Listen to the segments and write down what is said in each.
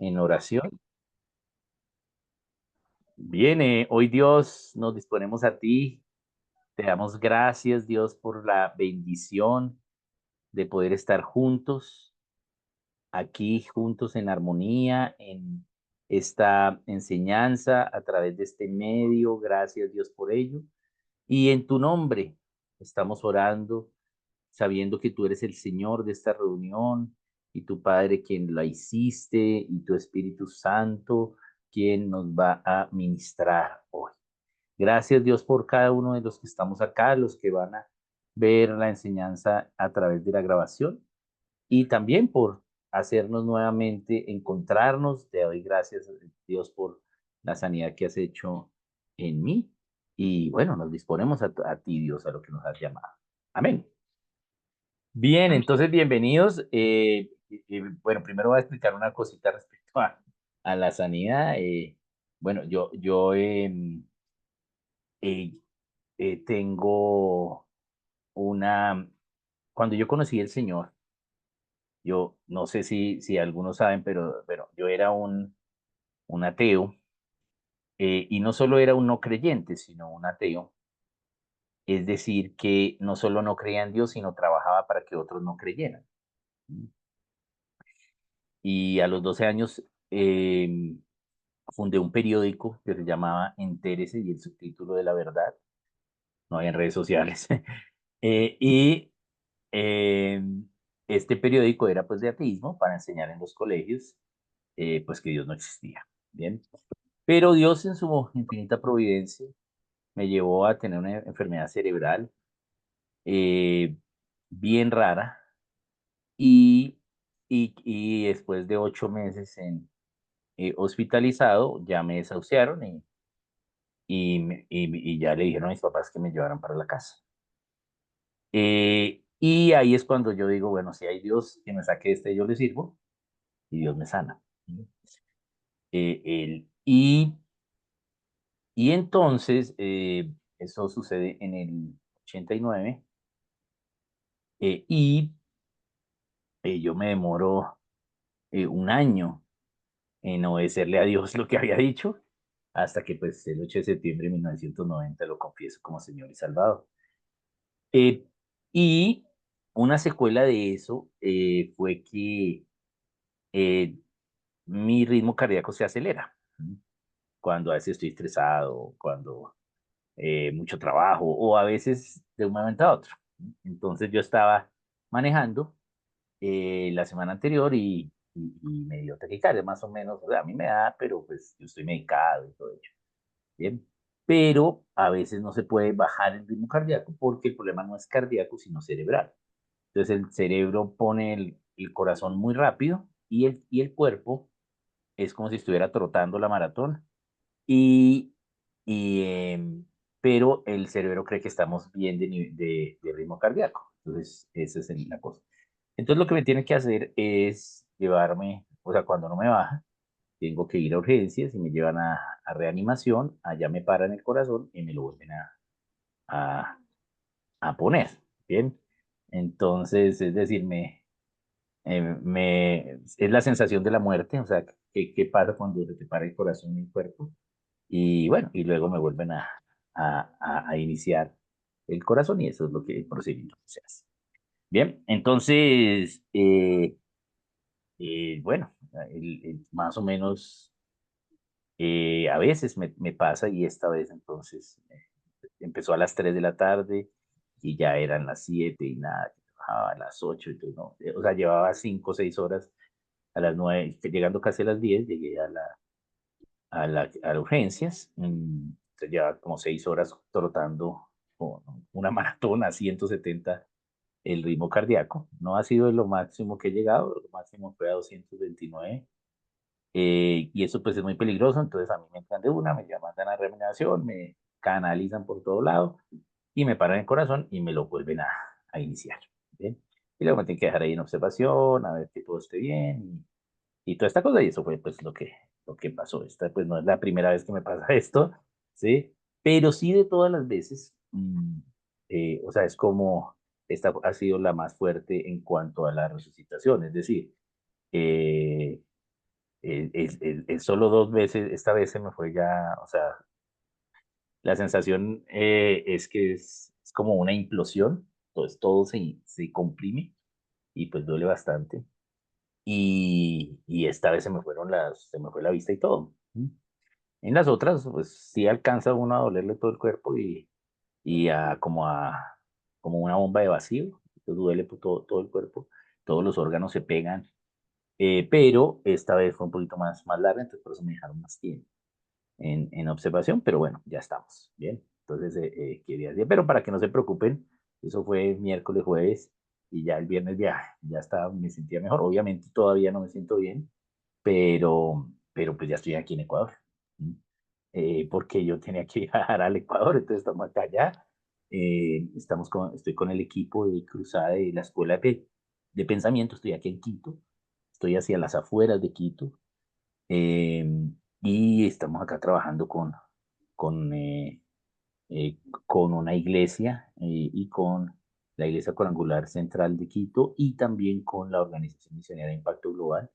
en oración. Bien, hoy Dios nos disponemos a ti. Te damos gracias, Dios, por la bendición de poder estar juntos, aquí juntos en armonía, en esta enseñanza a través de este medio. Gracias, Dios, por ello. Y en tu nombre estamos orando, sabiendo que tú eres el Señor de esta reunión y tu Padre quien la hiciste y tu Espíritu Santo quien nos va a ministrar hoy. Gracias Dios por cada uno de los que estamos acá, los que van a ver la enseñanza a través de la grabación y también por hacernos nuevamente encontrarnos. Te doy gracias Dios por la sanidad que has hecho en mí y bueno, nos disponemos a ti Dios, a lo que nos has llamado. Amén. Bien, entonces bienvenidos. Bueno, primero voy a explicar una cosita respecto a la sanidad. Bueno, yo eh, tengo una, cuando yo conocí al Señor, yo no sé si algunos saben, pero bueno, yo era un ateo, y no solo era un no creyente, sino un ateo. Es decir, que no solo no creía en Dios, sino trabajaba para que otros no creyeran. Y a los 12 años fundé un periódico que se llamaba Entérese y el subtítulo de la verdad. No había en redes sociales. Y este periódico era pues de ateísmo para enseñar en los colegios pues que Dios no existía. Bien. Pero Dios en su infinita providencia me llevó a tener una enfermedad cerebral eh, bien rara y, y después de 8 meses hospitalizado ya me desahuciaron y ya le dijeron a mis papás que me llevaran para la casa. Y ahí es cuando yo digo, bueno, si hay Dios que me saque de este, yo le sirvo y Dios me sana. Y entonces, eso sucede en el 89 y yo me demoro un año en obedecerle a Dios lo que había dicho, hasta que pues el 8 de septiembre de 1990 lo confieso como Señor y Salvador. Eh, y una secuela de eso fue que eh, mi ritmo cardíaco se acelera. Cuando a veces estoy estresado, cuando mucho trabajo o a veces de un momento a otro. Entonces yo estaba manejando la semana anterior y me dio taquicardia, más o menos. O sea, a mí me da, pero pues yo estoy medicado y todo ello. Bien. Pero a veces no se puede bajar el ritmo cardíaco porque el problema no es cardíaco, sino cerebral. Entonces el cerebro pone el corazón muy rápido y el cuerpo es como si estuviera trotando la maratón y, y, pero el cerebro cree que estamos bien de ritmo cardíaco. Entonces esa es la cosa. Entonces lo que me tienen que hacer es llevarme, o sea, cuando no me baja, tengo que ir a urgencias y me llevan a reanimación, allá me paran el corazón y me lo vuelven a, a poner, ¿bien? Entonces, es decir, es la sensación de la muerte, o sea, ¿qué pasa cuando se te para el corazón y el cuerpo? Y bueno, y luego me vuelven a iniciar el corazón y eso es lo que el procedimiento que se hace. Bien, entonces, bueno, más o menos a veces me pasa y esta vez entonces empezó a las 3 de la tarde y ya eran las 7 y nada, que trabajaba a las 8 entonces no, o sea, llevaba 5 o 6 horas a las 9 llegando casi a las 10 llegué a urgencias, entonces llevaba como 6 horas trotando con una maratón a 170 el ritmo cardíaco, no ha sido lo máximo que he llegado, lo máximo fue a 229 y eso pues es muy peligroso, entonces a mí me entran de una, me mandan a reanimación, me canalizan por todo lado y me paran el corazón y me lo vuelven a iniciar. ¿Bien? Y luego me tienen que dejar ahí en observación, a ver que todo esté bien y toda esta cosa y eso fue pues lo que pasó. Esta pues no es la primera vez que me pasa esto, ¿sí? Pero sí de todas las veces, o sea, es como esta ha sido la más fuerte en cuanto a la resucitación, es decir, eh, Es solo 2 veces, esta vez se me fue ya, o sea, la sensación es que es como una implosión, entonces todo se comprime y pues duele bastante. Y esta vez se me fue la vista y todo. En las otras, pues sí alcanza uno a dolerle todo el cuerpo y como una bomba de vacío, te duele por todo el cuerpo, todos los órganos se pegan, pero esta vez fue un poquito más larga, entonces por eso me dejaron más tiempo en observación, pero bueno, ya estamos, bien. Entonces, quería decir, pero para que no se preocupen, eso fue miércoles, jueves, y ya el viernes ya estaba, me sentía mejor. Obviamente todavía no me siento bien, pero pues ya estoy aquí en Ecuador, ¿sí? Porque yo tenía que viajar al Ecuador, entonces estamos acá ya. Estoy con el equipo de cruzada de la Escuela de Pensamiento, estoy aquí en Quito, estoy hacia las afueras de Quito, eh, y estamos acá trabajando con, eh, eh, con una iglesia y con la Iglesia Cuadrangular Central de Quito y también con la Organización Misionera de Impacto Global.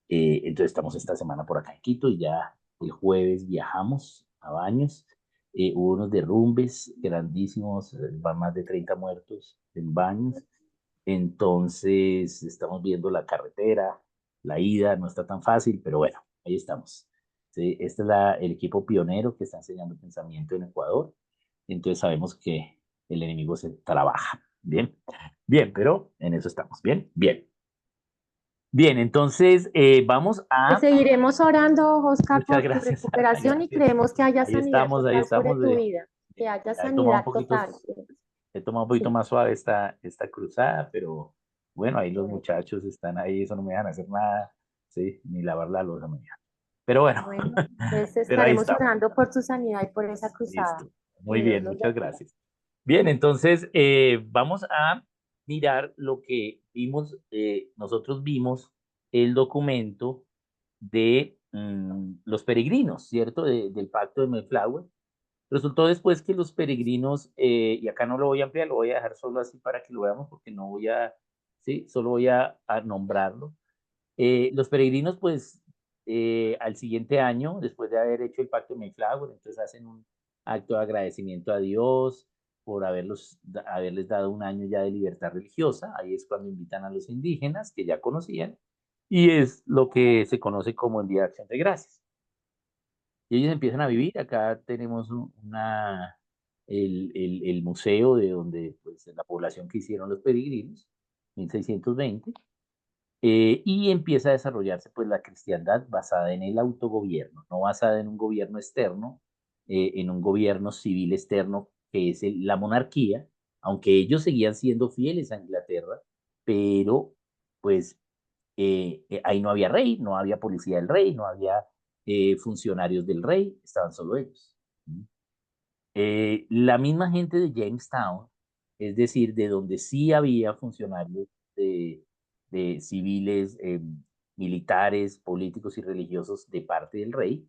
Entonces estamos esta semana por acá en Quito y ya el jueves viajamos a Baños. Hubo unos derrumbes grandísimos, van más de 30 muertos en Baños. Entonces estamos viendo la carretera, la ida no está tan fácil, pero bueno, ahí estamos. Sí, este es el equipo pionero que está enseñando pensamiento en Ecuador. Entonces sabemos que el enemigo se trabaja. Bien, bien, pero en eso estamos. Bien, bien. Bien, entonces vamos Te a... seguiremos orando, Oscar, Muchas por tu gracias, recuperación y gracias. creemos que haya sanidad Ahí total sobre estamos. tu vida, que haya Ya he tomado un sanidad poquito, total. he tomado un poquito Sí, más suave esta cruzada, pero bueno, ahí los bueno, muchachos están ahí, eso no me dejan hacer nada, sí, ni lavar la loza me dejan. Pero bueno, bueno, entonces pero ahí estaremos estamos. orando por tu sanidad y por esa cruzada. Listo. Que Muy Dios bien, los muchas bendiga. gracias. Bien, entonces vamos a mirar lo que vimos. Nosotros vimos el documento de los peregrinos, ¿cierto? Del pacto de Mayflower. Resultó después que los peregrinos, y acá no lo voy a ampliar, lo voy a dejar solo así para que lo veamos, porque no voy a, sí, solo voy a nombrarlo. Los peregrinos, pues, al siguiente año, después de haber hecho el pacto de Mayflower, entonces hacen un acto de agradecimiento a Dios por haberles dado un año ya de libertad religiosa. Ahí es cuando invitan a los indígenas, que ya conocían, y es lo que se conoce como el Día de Acción de Gracias. Y ellos empiezan a vivir. Acá tenemos el museo de donde, pues, la población que hicieron los peregrinos, 1620, y empieza a desarrollarse pues la cristiandad basada en el autogobierno, no basada en un gobierno externo, en un gobierno civil externo que es la monarquía, aunque ellos seguían siendo fieles a Inglaterra, pero pues ahí no había rey, no había policía del rey, no había funcionarios del rey, estaban solo ellos. La misma gente de Jamestown, es decir, de donde sí había funcionarios de, de civiles, militares, políticos y religiosos de parte del rey,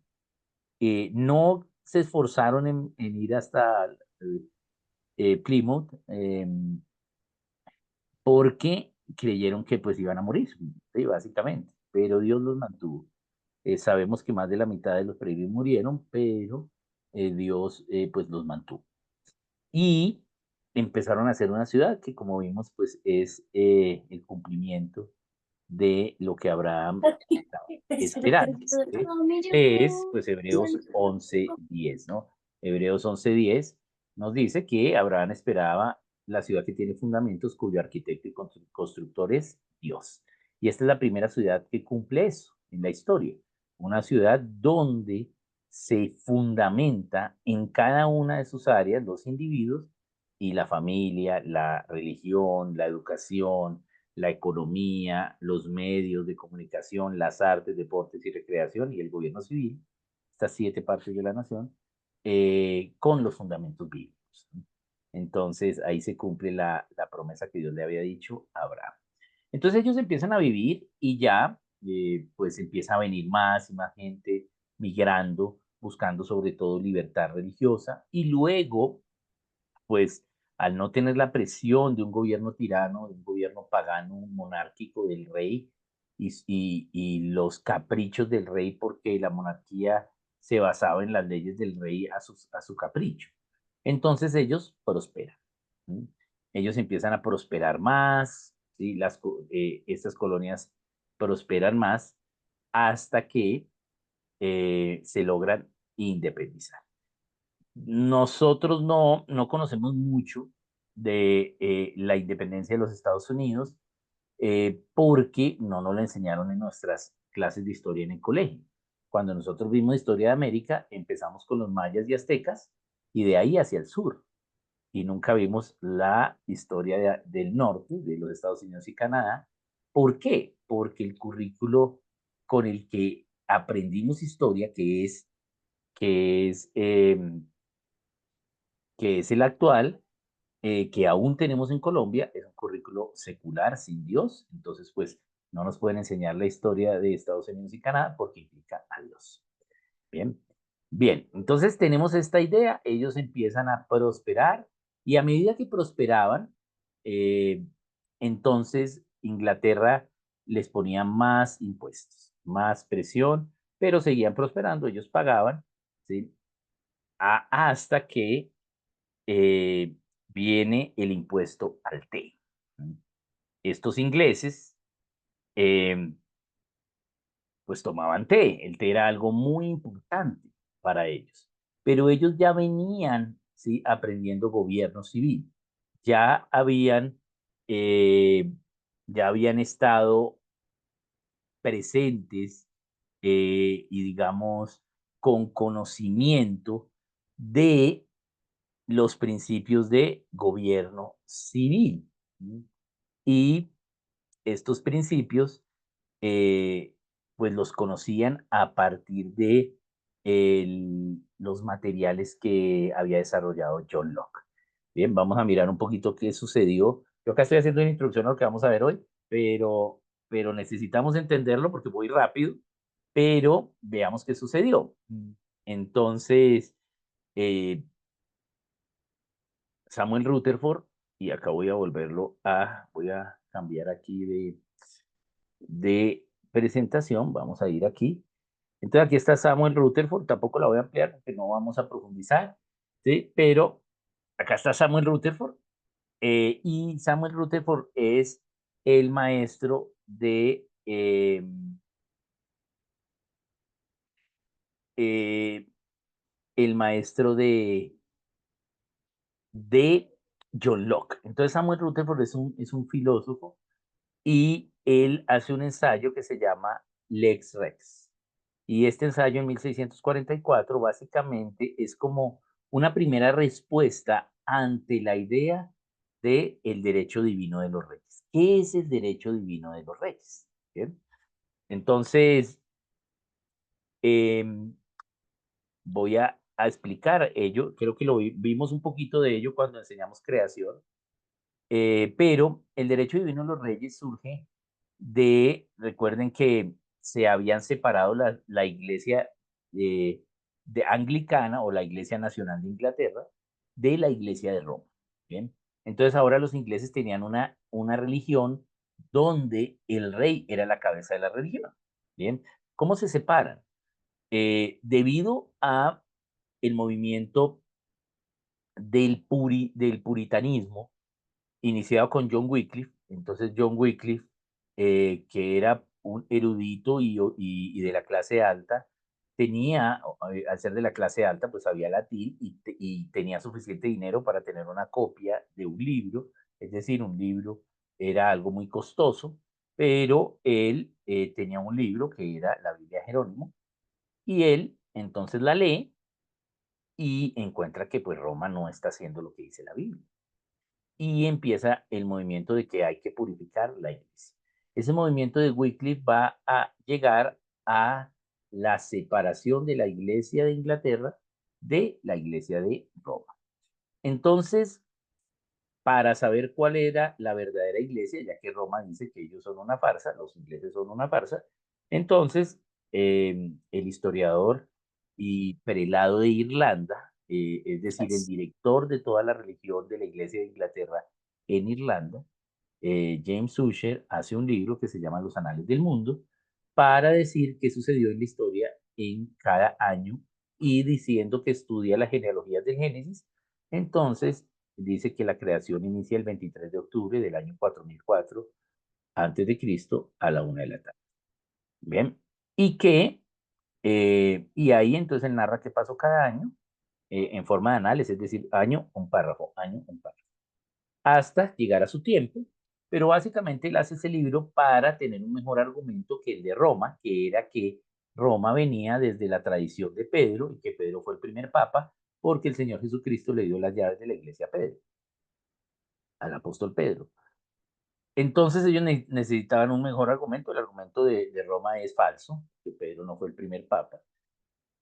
no se esforzaron en ir hasta Plymouth, porque creyeron que pues iban a morir, sí, básicamente, pero Dios los mantuvo. Sabemos que más de la mitad de los peregrinos murieron, pero Dios pues los mantuvo. Y empezaron a hacer una ciudad que, como vimos, pues es el cumplimiento de lo que Abraham estaba esperando, ¿sí? Es pues Hebreos 11:10, ¿no? Hebreos 11:10 nos dice que Abraham esperaba la ciudad que tiene fundamentos, cuyo arquitecto y constructor es Dios. Y esta es la primera ciudad que cumple eso en la historia. Una ciudad donde se fundamenta en cada una de sus áreas los individuos y la familia, la religión, la educación, la economía, los medios de comunicación, las artes, deportes y recreación y el gobierno civil, estas 7 partes de la nación, con los fundamentos bíblicos. Entonces ahí se cumple la promesa que Dios le había dicho a Abraham. Entonces ellos empiezan a vivir y ya pues empieza a venir más y más gente migrando, buscando sobre todo libertad religiosa y luego pues al no tener la presión de un gobierno tirano, de un gobierno pagano, monárquico del rey, y los caprichos del rey, porque la monarquía se basaba en las leyes del rey a su capricho. Entonces ellos prosperan. ¿Sí? Ellos empiezan a prosperar más, ¿sí? Estas colonias prosperan más hasta que se logran independizar. Nosotros no conocemos mucho de la independencia de los Estados Unidos porque no nos lo enseñaron en nuestras clases de historia en el colegio. Cuando nosotros vimos historia de América, empezamos con los mayas y aztecas y de ahí hacia el sur. Y nunca vimos la historia del norte, de los Estados Unidos y Canadá. ¿Por qué? Porque el currículo con el que aprendimos historia, que es, eh, que es el actual, que aún tenemos en Colombia, es un currículo secular, sin Dios. Entonces, pues, no nos pueden enseñar la historia de Estados Unidos y Canadá porque implica a Dios. Bien, bien. Entonces tenemos esta idea, ellos empiezan a prosperar y a medida que prosperaban, eh, entonces Inglaterra les ponía más impuestos, más presión, pero seguían prosperando, ellos pagaban, ¿sí? Hasta que eh, viene el impuesto al té. Estos ingleses, eh, pues tomaban té. El té era algo muy importante para ellos. Pero ellos ya venían, ¿sí? Aprendiendo gobierno civil. Ya habían, eh, ya habían estado presentes y digamos con conocimiento de los principios de gobierno civil. Y estos principios, pues los conocían a partir de los materiales que había desarrollado John Locke. Bien, vamos a mirar un poquito qué sucedió. Yo acá estoy haciendo una introducción a lo que vamos a ver hoy, pero necesitamos entenderlo porque voy rápido, pero veamos qué sucedió. Entonces, eh, Samuel Rutherford, y acá voy a cambiar aquí de presentación, vamos a ir aquí. Entonces aquí está Samuel Rutherford, tampoco la voy a ampliar porque no vamos a profundizar, ¿sí? Pero acá está Samuel Rutherford y Samuel Rutherford es el maestro eh, el maestro de John Locke. Entonces Samuel Rutherford es un filósofo y él hace un ensayo que se llama Lex Rex. Y este ensayo en 1644 básicamente es como una primera respuesta ante la idea del derecho divino de los reyes. ¿Qué es el derecho divino de los reyes? ¿Bien? Entonces, eh, voy a explicar ello. Creo que vimos un poquito de ello cuando enseñamos creación. Pero el derecho divino de los reyes surge recuerden que se habían separado la iglesia de anglicana o la iglesia nacional de Inglaterra de la iglesia de Roma. Bien, entonces ahora los ingleses tenían una religión donde el rey era la cabeza de la religión. Bien, ¿cómo se separan? Debido a el movimiento del puritanismo iniciado con John Wycliffe. Entonces John Wycliffe, que era un erudito y de la clase alta, al ser de la clase alta, pues sabía latín y tenía suficiente dinero para tener una copia de un libro, es decir, un libro era algo muy costoso, pero él tenía un libro que era la Biblia de Jerónimo y él entonces la lee y encuentra que pues Roma no está haciendo lo que dice la Biblia y empieza el movimiento de que hay que purificar la iglesia. Ese movimiento de Wycliffe va a llegar a la separación de la iglesia de Inglaterra de la iglesia de Roma. Entonces, para saber cuál era la verdadera iglesia, ya que Roma dice que ellos son una farsa, los ingleses son una farsa, entonces el historiador y prelado de Irlanda, es decir, el director de toda la religión de la iglesia de Inglaterra en Irlanda, James Ussher hace un libro que se llama Los Anales del Mundo para decir qué sucedió en la historia en cada año y diciendo que estudia las genealogías del Génesis. Entonces, dice que la creación inicia el 23 de octubre del año 4004 antes de Cristo a la 1 de la tarde. Bien, y que, y ahí entonces él narra qué pasó cada año en forma de análisis, es decir, año, un párrafo, hasta llegar a su tiempo, pero básicamente él hace ese libro para tener un mejor argumento que el de Roma, que era que Roma venía desde la tradición de Pedro y que Pedro fue el primer papa porque el Señor Jesucristo le dio las llaves de la iglesia a Pedro, al apóstol Pedro. Entonces ellos necesitaban un mejor argumento. El argumento de Roma es falso, que Pedro no fue el primer papa.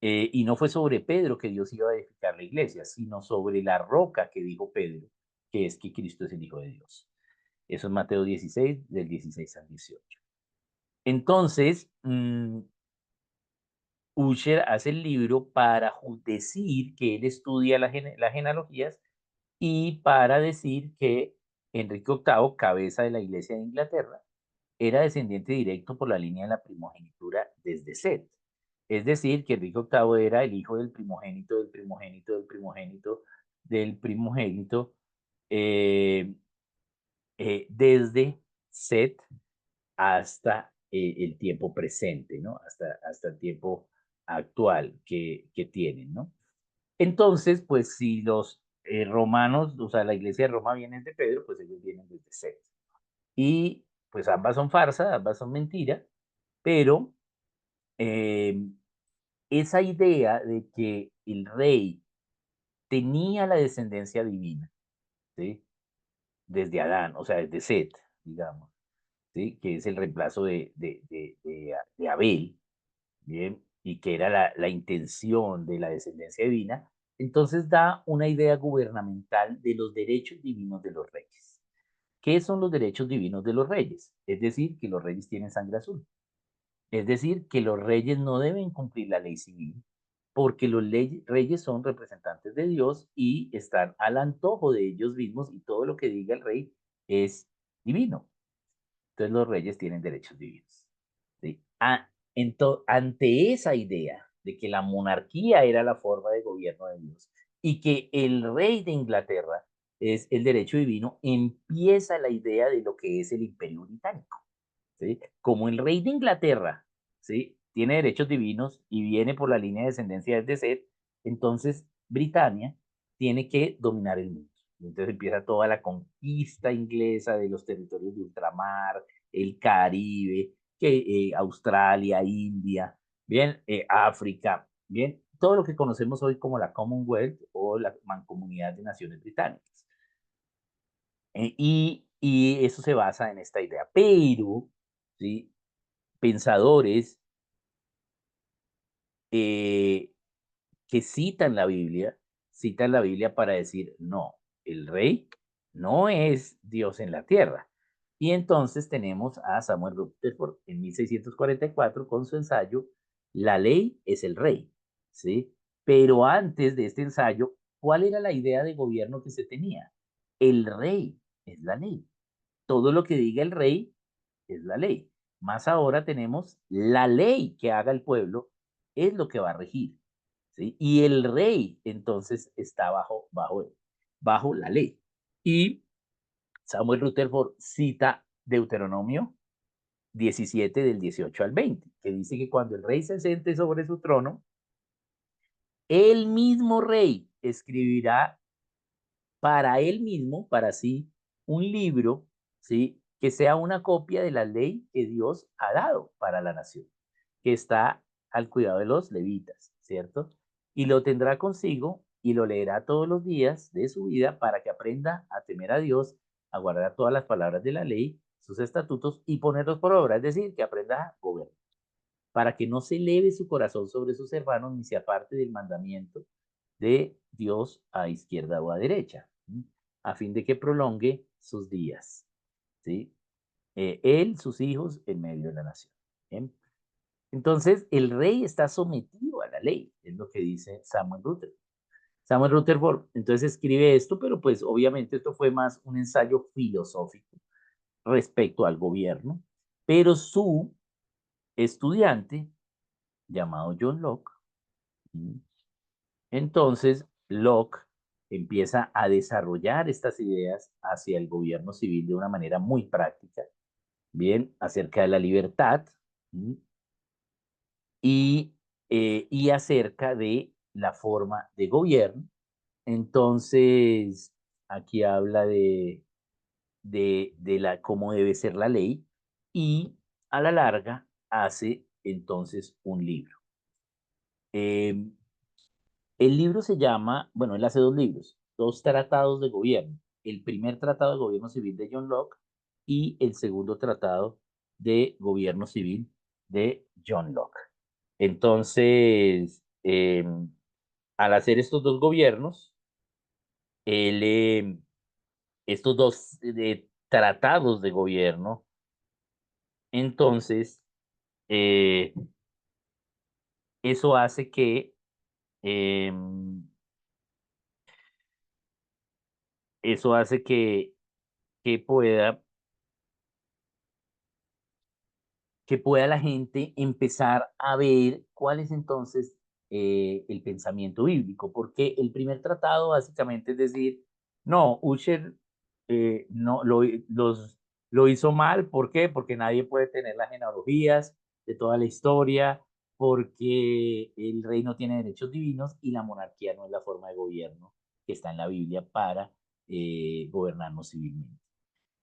Y no fue sobre Pedro que Dios iba a edificar la iglesia, sino sobre la roca que dijo Pedro, que es que Cristo es el Hijo de Dios. Eso es Mateo 16, del 16 al 18. Entonces, Ussher hace el libro para decir que él estudia las genealogías y para decir que Enrique VIII, cabeza de la Iglesia de Inglaterra, era descendiente directo por la línea de la primogenitura desde Set. Es decir, que Enrique VIII era el hijo del primogénito, del primogénito, del primogénito, del primogénito, desde Set hasta el tiempo presente, ¿no? Hasta el tiempo actual que tienen, ¿no? Entonces, pues si los romanos, o sea, la iglesia de Roma viene de Pedro, pues ellos vienen desde Set. Y pues ambas son farsas, ambas son mentiras, pero eh, esa idea de que el rey tenía la descendencia divina, ¿sí? Desde Adán, o sea, desde Set, digamos, ¿sí? Que es el reemplazo de Abel, ¿bien? Y que era la intención de la descendencia divina, entonces da una idea gubernamental de los derechos divinos de los reyes. ¿Qué son los derechos divinos de los reyes? Es decir, que los reyes tienen sangre azul. Es decir, que los reyes no deben cumplir la ley civil porque los reyes son representantes de Dios y están al antojo de ellos mismos y todo lo que diga el rey es divino. Entonces los reyes tienen derechos divinos. ¿Sí? Ante esa idea de que la monarquía era la forma de gobierno de Dios y que el rey de Inglaterra es el derecho divino, empieza la idea de lo que es el imperio británico. ¿Sí? Como el rey de Inglaterra, ¿sí? Tiene derechos divinos y viene por la línea de descendencia desde Seth, entonces Britania tiene que dominar el mundo. Entonces empieza toda la conquista inglesa de los territorios de ultramar, el Caribe, Australia, India, bien, África, bien, todo lo que conocemos hoy como la Commonwealth o la Mancomunidad de Naciones Británicas. Y eso se basa en esta idea. Pero, ¿sí? Pensadores eh, que citan la Biblia para decir, no, el rey no es Dios en la tierra. Y entonces tenemos a Samuel Rutherford en 1644 con su ensayo La ley es el rey, ¿sí? Pero antes de este ensayo, ¿cuál era la idea de gobierno que se tenía? El rey es la ley. Todo lo que diga el rey es la ley. Más ahora tenemos la ley que haga el pueblo es lo que va a regir. ¿Sí? Y el rey entonces está bajo la ley. Y Samuel Rutherford cita Deuteronomio 17 del 18 al 20, que dice que cuando el rey se siente sobre su trono, el mismo rey escribirá para él mismo, para sí, un libro, ¿sí? Que sea una copia de la ley que Dios ha dado para la nación, que está al cuidado de los levitas, ¿cierto? Y lo tendrá consigo y lo leerá todos los días de su vida para que aprenda a temer a Dios, a guardar todas las palabras de la ley, sus estatutos y ponerlos por obra, es decir, que aprenda a gobernar, para que no se eleve su corazón sobre sus hermanos ni se aparte del mandamiento de Dios a izquierda o a derecha, ¿sí? A fin de que prolongue sus días, ¿sí? Él, sus hijos, en medio de la nación. ¿Bien? Entonces, el rey está sometido a la ley, es lo que dice Samuel Rutherford. Samuel Rutherford entonces escribe esto, pero pues obviamente esto fue más un ensayo filosófico respecto al gobierno, pero su estudiante, llamado John Locke, entonces Locke empieza a desarrollar estas ideas hacia el gobierno civil de una manera muy práctica, bien, acerca de la libertad y, y acerca de la forma de gobierno. Entonces, aquí habla de la, cómo debe ser la ley y a la larga hace entonces un libro. Eh, el libro se llama, bueno, él hace dos libros, dos tratados de gobierno. El primer tratado de gobierno civil de John Locke y el segundo tratado de gobierno civil de John Locke. Entonces, al hacer estos dos gobiernos, él, estos dos tratados de gobierno, entonces, eh, eso hace que, eh, eso hace que pueda que pueda la gente empezar a ver cuál es entonces el pensamiento bíblico, porque el primer tratado básicamente es decir, no, Usher no, lo hizo mal, ¿por qué? Porque nadie puede tener las genealogías de toda la historia, porque el rey no tiene derechos divinos y la monarquía no es la forma de gobierno que está en la Biblia para gobernarnos civilmente.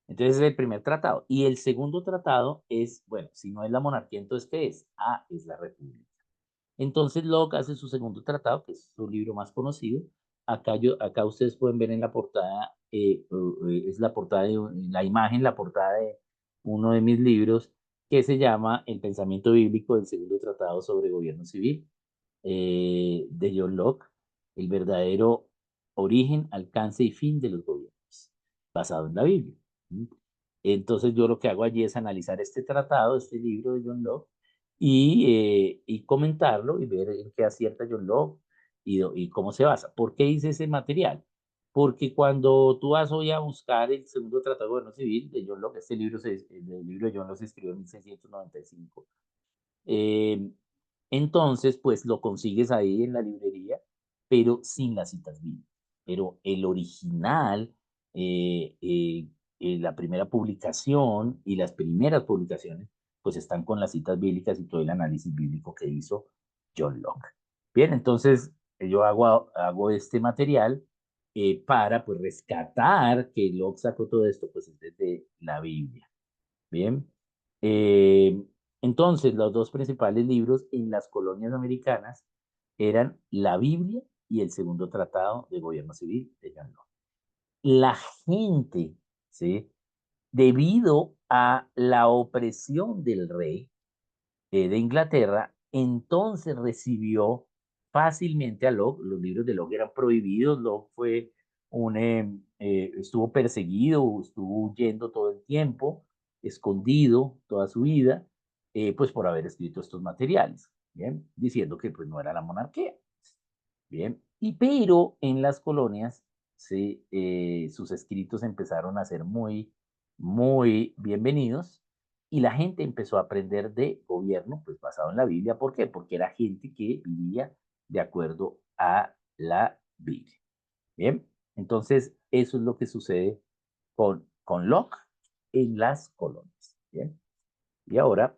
Entonces es el primer tratado. Y el segundo tratado es, bueno, si no es la monarquía, entonces ¿qué es? Ah, es la república. Entonces Locke hace su segundo tratado, que es su libro más conocido. Acá ustedes pueden ver en la portada, es la portada de la imagen, la portada de uno de mis libros, que se llama El pensamiento bíblico del segundo tratado sobre gobierno civil, de John Locke, el verdadero origen, alcance y fin de los gobiernos, basado en la Biblia. Entonces yo lo que hago allí es analizar este tratado, este libro de John Locke, y comentarlo y ver en qué acierta John Locke y cómo se basa. ¿Por qué hice ese material? Porque cuando tú vas hoy a buscar el segundo tratado de gobierno civil de John Locke, este libro, el libro de John Locke se escribió en 1695, eh, entonces, pues lo consigues ahí en la librería, pero sin las citas bíblicas. Pero el original, la primera publicación y las primeras publicaciones, pues están con las citas bíblicas y todo el análisis bíblico que hizo John Locke. Bien, entonces yo hago este material para pues rescatar que Locke sacó todo esto, pues es desde la Biblia. Bien. Eh, entonces, los dos principales libros en las colonias americanas eran la Biblia y el segundo tratado de gobierno civil de John Locke. La gente, ¿sí? Debido a la opresión del rey, de Inglaterra, entonces recibió fácilmente a Locke. Los libros de Locke eran prohibidos. Locke fue estuvo perseguido, estuvo huyendo todo el tiempo, escondido toda su vida, pues por haber escrito estos materiales, ¿bien? Diciendo que pues no era la monarquía. Bien, y pero en las colonias sus escritos empezaron a ser muy, muy bienvenidos y la gente empezó a aprender de gobierno, pues basado en la Biblia. ¿Por qué? Porque era gente que vivía de acuerdo a la Biblia. Bien, entonces eso es lo que sucede con Locke en las colonias. Bien, y ahora,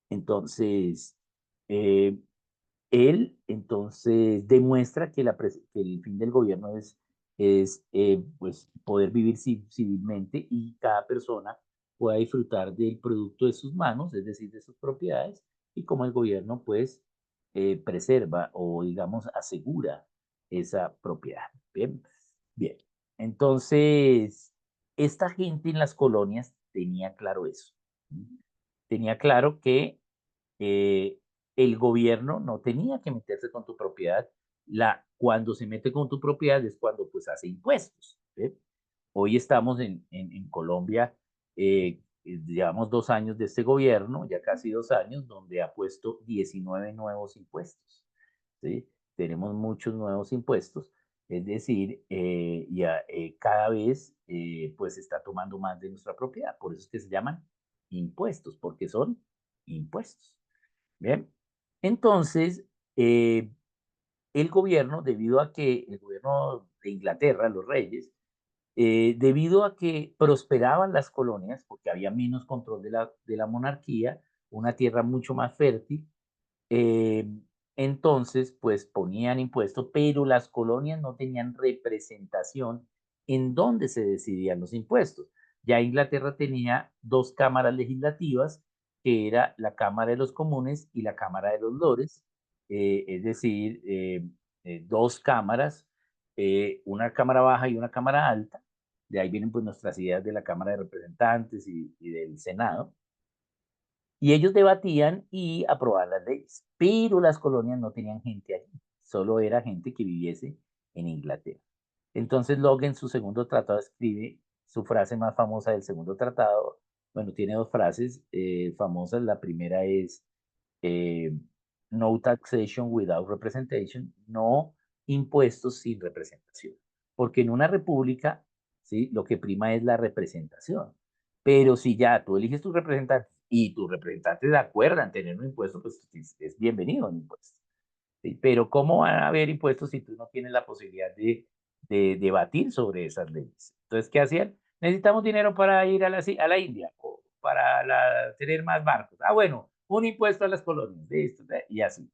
entonces, eh, él entonces demuestra que, que el fin del gobierno es pues, poder vivir civilmente y cada persona pueda disfrutar del producto de sus manos, es decir, de sus propiedades, y cómo el gobierno pues preserva o digamos asegura esa propiedad. Bien, bien. Entonces, esta gente en las colonias tenía claro eso. Tenía claro que eh, el gobierno no tenía que meterse con tu propiedad. Cuando se mete con tu propiedad es cuando pues hace impuestos. ¿Sí? Hoy estamos en Colombia, llevamos 2 años de este gobierno, ya casi 2 años, donde ha puesto 19 nuevos impuestos. ¿Sí? Tenemos muchos nuevos impuestos. Es decir, cada vez pues está tomando más de nuestra propiedad. Por eso es que se llaman impuestos, porque son impuestos. Bien, entonces el gobierno, debido a que el gobierno de Inglaterra, los reyes, debido a que prosperaban las colonias, porque había menos control de la monarquía, una tierra mucho más fértil, eh, entonces, pues ponían impuestos, pero las colonias no tenían representación en donde se decidían los impuestos. Ya Inglaterra tenía dos cámaras legislativas, que era la Cámara de los Comunes y la Cámara de los Lores, es decir, dos cámaras, una cámara baja y una cámara alta. De ahí vienen pues nuestras ideas de la Cámara de Representantes y del Senado. Y ellos debatían y aprobaban las leyes, pero las colonias no tenían gente allí, solo era gente que viviese en Inglaterra. Entonces Locke en su segundo tratado escribe su frase más famosa del segundo tratado. Bueno, tiene dos frases famosas. La primera es eh, no taxation without representation, no impuestos sin representación. Porque en una república, ¿sí? Lo que prima es la representación. Pero si ya tú eliges tus representantes y tus representantes acuerdan tener un impuesto, pues es bienvenido un impuesto. ¿Sí? Pero ¿cómo van a haber impuestos si tú no tienes la posibilidad de debatir sobre esas leyes? Entonces, ¿qué hacían? Necesitamos dinero para ir a la India o para tener más barcos. Ah, bueno, un impuesto a las colonias, listo, y así.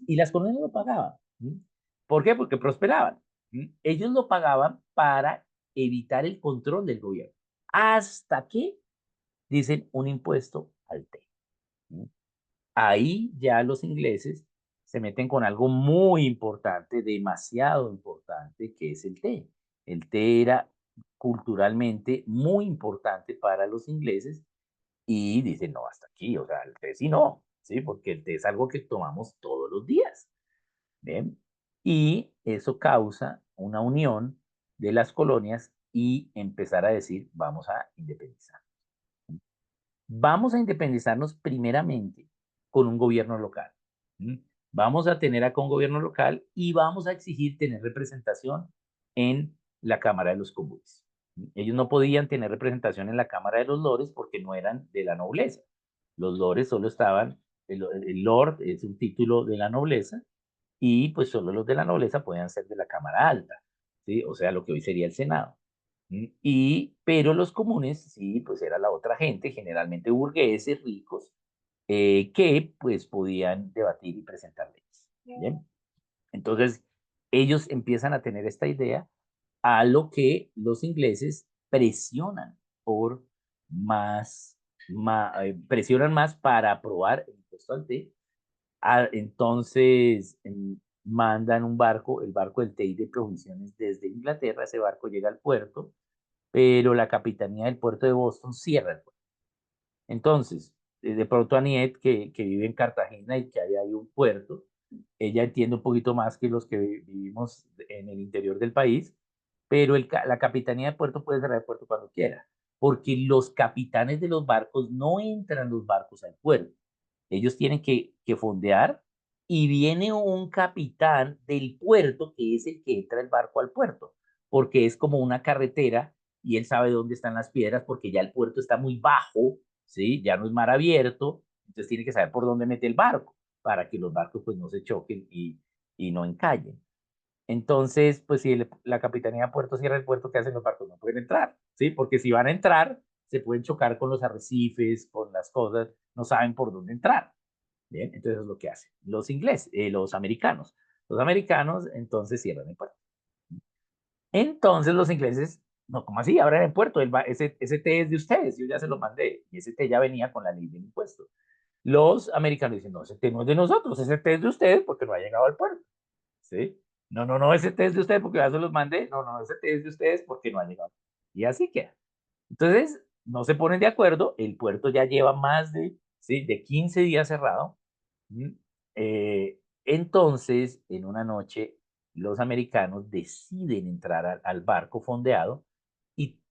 Y las colonias lo pagaban. ¿Sí? ¿Por qué? Porque prosperaban. ¿Sí? Ellos lo pagaban para evitar el control del gobierno. Hasta que dicen un impuesto al té. ¿Sí? Ahí ya los ingleses se meten con algo muy importante, demasiado importante, que es el té. El té era culturalmente muy importante para los ingleses y dicen, no, hasta aquí, o sea, el té sí no, ¿sí? Porque el té es algo que tomamos todos los días, ¿ven? Y eso causa una unión de las colonias y empezar a decir, vamos a independizar. Vamos a independizarnos primeramente con un gobierno local. ¿Sí? Vamos a tener acá un gobierno local y vamos a exigir tener representación en la Cámara de los Comunes. ¿Sí? Ellos no podían tener representación en la Cámara de los Lores porque no eran de la nobleza. Los lores solo estaban, el lord es un título de la nobleza y pues solo los de la nobleza podían ser de la Cámara Alta, ¿sí? O sea, lo que hoy sería el Senado. Pero los comunes, sí, pues era la otra gente, generalmente burgueses, ricos, que pues podían debatir y presentar leyes. ¿Bien? Entonces, ellos empiezan a tener esta idea a lo que los ingleses presionan por presionan más para aprobar el impuesto al té. Entonces, mandan un barco, el barco del té y de provisiones desde Inglaterra, ese barco llega al puerto, pero la capitanía del puerto de Boston cierra el puerto. Entonces, de pronto Aniet, que vive en Cartagena y que hay un puerto, ella entiende un poquito más que los que vivimos en el interior del país, pero la capitanía de puerto puede cerrar el puerto cuando quiera, porque los capitanes de los barcos no entran los barcos al puerto. Ellos tienen que fondear y viene un capitán del puerto que es el que entra el barco al puerto, porque es como una carretera y él sabe dónde están las piedras porque ya el puerto está muy bajo, ¿sí? Ya no es mar abierto, entonces tiene que saber por dónde mete el barco para que los barcos pues no se choquen y no encallen. Entonces, pues si la capitanía de puerto cierra el puerto, ¿qué hacen los barcos? No pueden entrar, ¿sí? Porque si van a entrar, se pueden chocar con los arrecifes, con las cosas, no saben por dónde entrar. Bien, entonces es lo que hacen los ingleses, los americanos. Los americanos entonces cierran el puerto. Entonces los ingleses, no, ¿cómo así? Abren el puerto, ese té es de ustedes, yo ya se lo mandé, y ese té ya venía con la ley del impuesto. Los americanos dicen, no, ese té no es de nosotros, ese té es de ustedes porque no ha llegado al puerto. ¿Sí? No, no, no, ese té es de ustedes porque ya se los mandé. No, no, ese té es de ustedes porque no ha llegado. Y así queda. Entonces, no se ponen de acuerdo, el puerto ya lleva más de, ¿sí? de 15 días cerrado. ¿Mm? Entonces, en una noche, los americanos deciden entrar al barco fondeado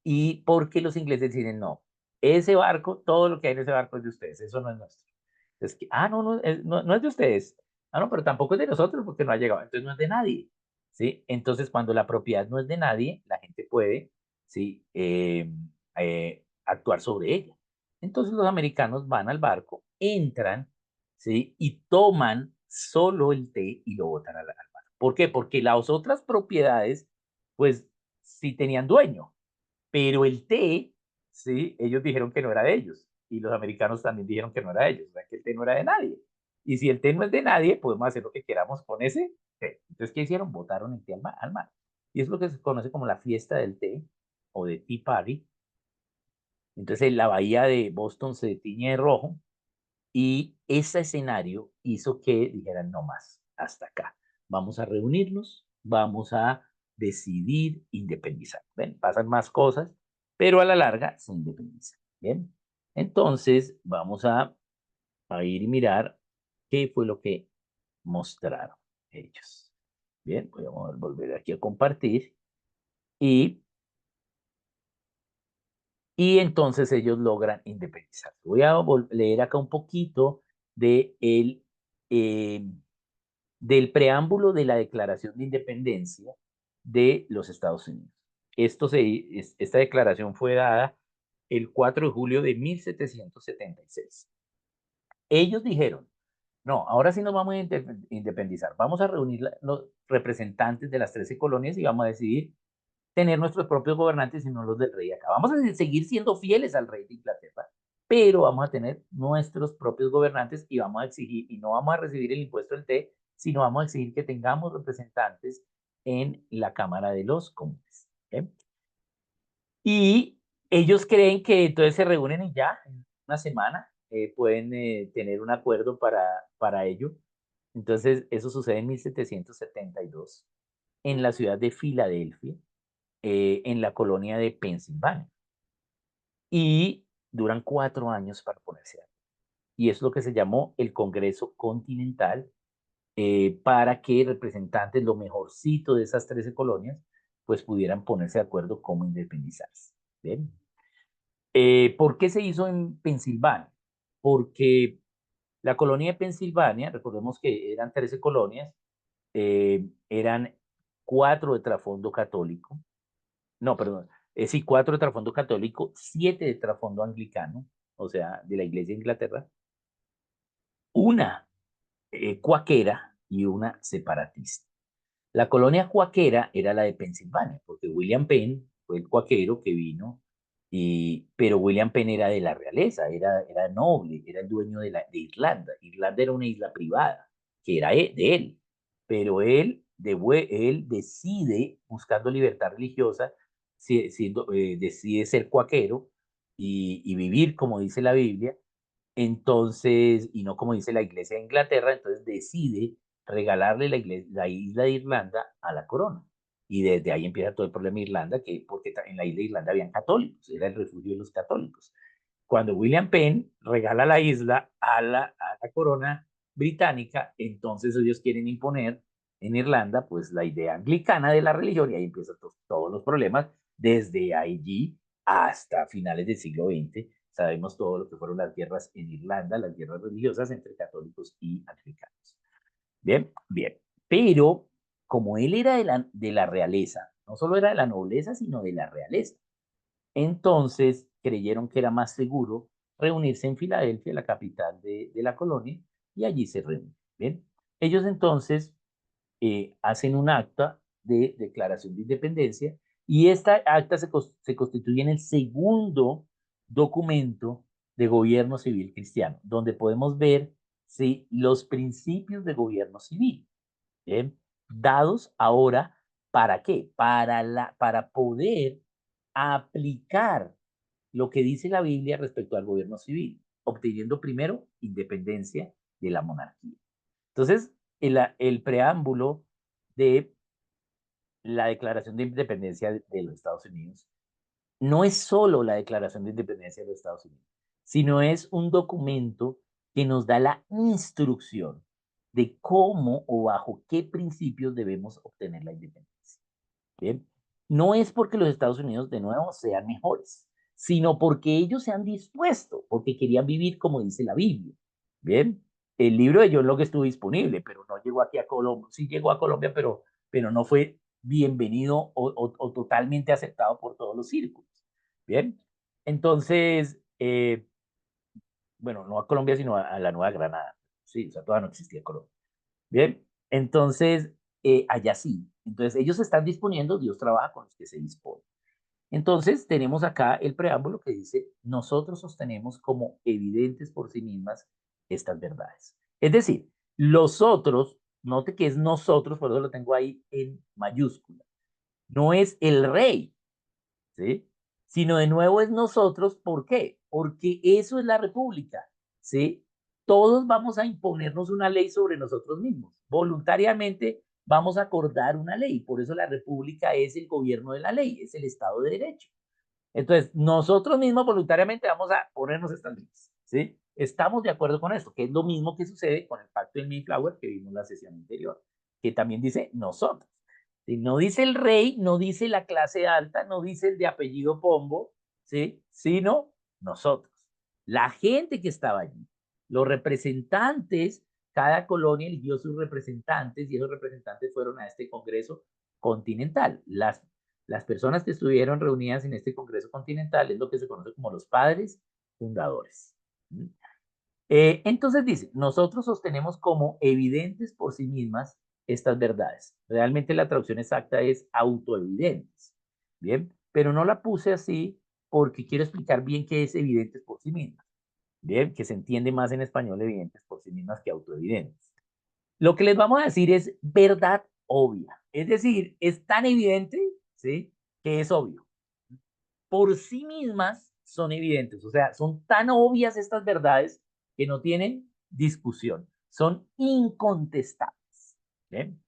y porque los ingleses deciden, no, ese barco, todo lo que hay en ese barco es de ustedes, eso no es nuestro. Entonces, no, no, no, no es de ustedes. Ah, no, pero tampoco es de nosotros porque no ha llegado, entonces no es de nadie. ¿sí? Entonces, cuando la propiedad no es de nadie, la gente puede, ¿sí? Actuar sobre ella. Entonces, los americanos van al barco, entran, ¿sí? Y toman solo el té y lo botan al mar. ¿Por qué? Porque las otras propiedades, pues, sí tenían dueño, pero el té, ¿sí? Ellos dijeron que no era de ellos y los americanos también dijeron que no era de ellos, o sea, que el té no era de nadie. Y si el té no es de nadie, podemos hacer lo que queramos con ese té. Entonces, ¿qué hicieron? Botaron el té al mar. Y es lo que se conoce como la fiesta del té o de Tea Party. Entonces, la bahía de Boston se tiñe de rojo y ese escenario hizo que dijeran, no más, hasta acá. Vamos a reunirnos, vamos a decidir independizar. ¿Ven? Pasan más cosas, pero a la larga se independiza. ¿Bien? Entonces, vamos a ir y mirar qué fue lo que mostraron ellos. Bien, voy a volver aquí a compartir y, y entonces ellos logran independizar. Voy a leer acá un poquito de eh, del preámbulo de la Declaración de Independencia de los Estados Unidos. Esta declaración fue dada el 4 de julio de 1776. Ellos dijeron, no, ahora sí nos vamos a independizar. Vamos a reunir los representantes de las 13 colonias y vamos a decidir tener nuestros propios gobernantes y no los del rey acá. Vamos a seguir siendo fieles al rey de Inglaterra, pero vamos a tener nuestros propios gobernantes y vamos a exigir, y no vamos a recibir el impuesto del té, sino vamos a exigir que tengamos representantes en la Cámara de los Comunes. ¿Okay? Y ellos creen que entonces se reúnen y ya, en una semana, pueden tener un acuerdo para ello. Entonces, eso sucede en 1772 en la ciudad de Filadelfia, en la colonia de Pensilvania. Y duran 4 años para ponerse a. Y es lo que se llamó el Congreso Continental, para que representantes, lo mejorcito de esas 13 colonias, pues pudieran ponerse de acuerdo cómo independizarse. ¿Bien? ¿Por qué se hizo en Pensilvania? Porque la colonia de Pensilvania, recordemos que eran 13 colonias, eran 4 de trasfondo católico, no, perdón, sí, 4 de trasfondo católico, 7 de trasfondo anglicano, o sea, de la Iglesia de Inglaterra, una cuaquera y una separatista. La colonia cuaquera era la de Pensilvania, porque William Penn fue el cuaquero que vino, pero William Penn era de la realeza, era noble, era el dueño de Irlanda. Irlanda era una isla privada, que era de él, pero él decide, buscando libertad religiosa, decide ser cuaquero y vivir como dice la Biblia, entonces, y no como dice la Iglesia de Inglaterra, entonces decide regalarle la isla de Irlanda a la corona. Y desde ahí empieza todo el problema de Irlanda, porque en la isla de Irlanda habían católicos, era el refugio de los católicos. Cuando William Penn regala la isla a la corona británica, entonces ellos quieren imponer en Irlanda pues la idea anglicana de la religión y ahí empiezan todos los problemas desde allí hasta finales del siglo XX. Sabemos todo lo que fueron las guerras en Irlanda, las guerras religiosas entre católicos y anglicanos. Bien, bien. Pero como él era de la realeza, no solo era de la nobleza, sino de la realeza, entonces creyeron que era más seguro reunirse en Filadelfia, la capital de la colonia, y allí se reúnen. Bien, ellos entonces hacen un acta de declaración de independencia y esta acta se constituye en el segundo documento de gobierno civil cristiano, donde podemos ver, ¿sí?, los principios de gobierno civil, ¿bien?, dados ahora, ¿para qué? Para poder aplicar lo que dice la Biblia respecto al gobierno civil, obteniendo primero independencia de la monarquía. Entonces, el preámbulo de la Declaración de Independencia de los Estados Unidos no es solo la Declaración de Independencia de los Estados Unidos, sino es un documento que nos da la instrucción de cómo o bajo qué principios debemos obtener la independencia. ¿Bien? No es porque los Estados Unidos de nuevo sean mejores, sino porque ellos se han dispuesto, porque querían vivir como dice la Biblia. Bien, el libro de John Locke estuvo disponible, pero no llegó aquí a Colombia, sí llegó a Colombia, pero pero no fue bienvenido o totalmente aceptado por todos los círculos. Bien, entonces, bueno, no a Colombia, sino a la Nueva Granada. Sí, o sea, todavía no existía Colombia. Bien, entonces, allá sí. Entonces, ellos se están disponiendo, Dios trabaja con los que se disponen. Entonces, tenemos acá el preámbulo que dice, nosotros sostenemos como evidentes por sí mismas estas verdades. Es decir, los otros, note que es nosotros, por eso lo tengo ahí en mayúscula, no es el rey, ¿sí? Sino de nuevo es nosotros, ¿por qué? Porque eso es la república, ¿sí? Todos vamos a imponernos una ley sobre nosotros mismos. Voluntariamente vamos a acordar una ley. Por eso la república es el gobierno de la ley, es el Estado de Derecho. Entonces, nosotros mismos voluntariamente vamos a ponernos estas leyes, ¿sí? Estamos de acuerdo con esto, que es lo mismo que sucede con el pacto del Mayflower que vimos la sesión anterior, que también dice nosotros. ¿Sí? No dice el rey, no dice la clase alta, no dice el de apellido Pombo, ¿sí? Sino nosotros. La gente que estaba allí, los representantes, cada colonia eligió sus representantes y esos representantes fueron a este Congreso Continental. Las personas que estuvieron reunidas en este Congreso Continental es lo que se conoce como los padres fundadores. Entonces dice, nosotros sostenemos como evidentes por sí mismas estas verdades. Realmente la traducción exacta es autoevidentes. Bien, pero no la puse así porque quiero explicar bien qué es evidentes por sí mismas. Bien, que se entiende más en español evidentes por sí mismas que autoevidentes. Lo que les vamos a decir es verdad obvia. Es decir, es tan evidente, ¿sí? Que es obvio. Por sí mismas son evidentes, o sea, son tan obvias estas verdades que no tienen discusión, son incontestables. ¿Bien?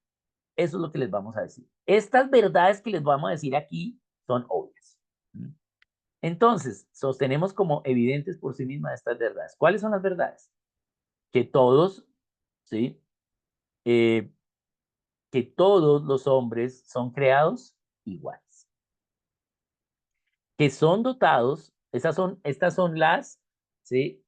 Eso es lo que les vamos a decir. Estas verdades que les vamos a decir aquí son obvias. Entonces, sostenemos como evidentes por sí mismas estas verdades. ¿Cuáles son las verdades? Que todos, ¿sí? Eh, que todos los hombres son creados iguales, que son dotados, estas son las, ¿sí?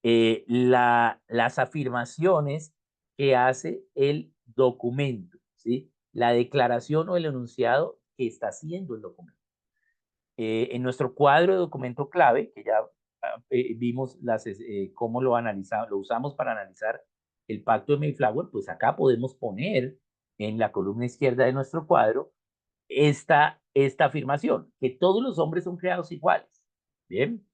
Las afirmaciones que hace el documento, ¿sí? La declaración o el enunciado que está haciendo el documento. En nuestro cuadro de documento clave, que ya vimos cómo lo analizamos, lo usamos para analizar el pacto de Mayflower, pues acá podemos poner en la columna izquierda de nuestro cuadro esta afirmación, que todos los hombres son creados iguales. Bien,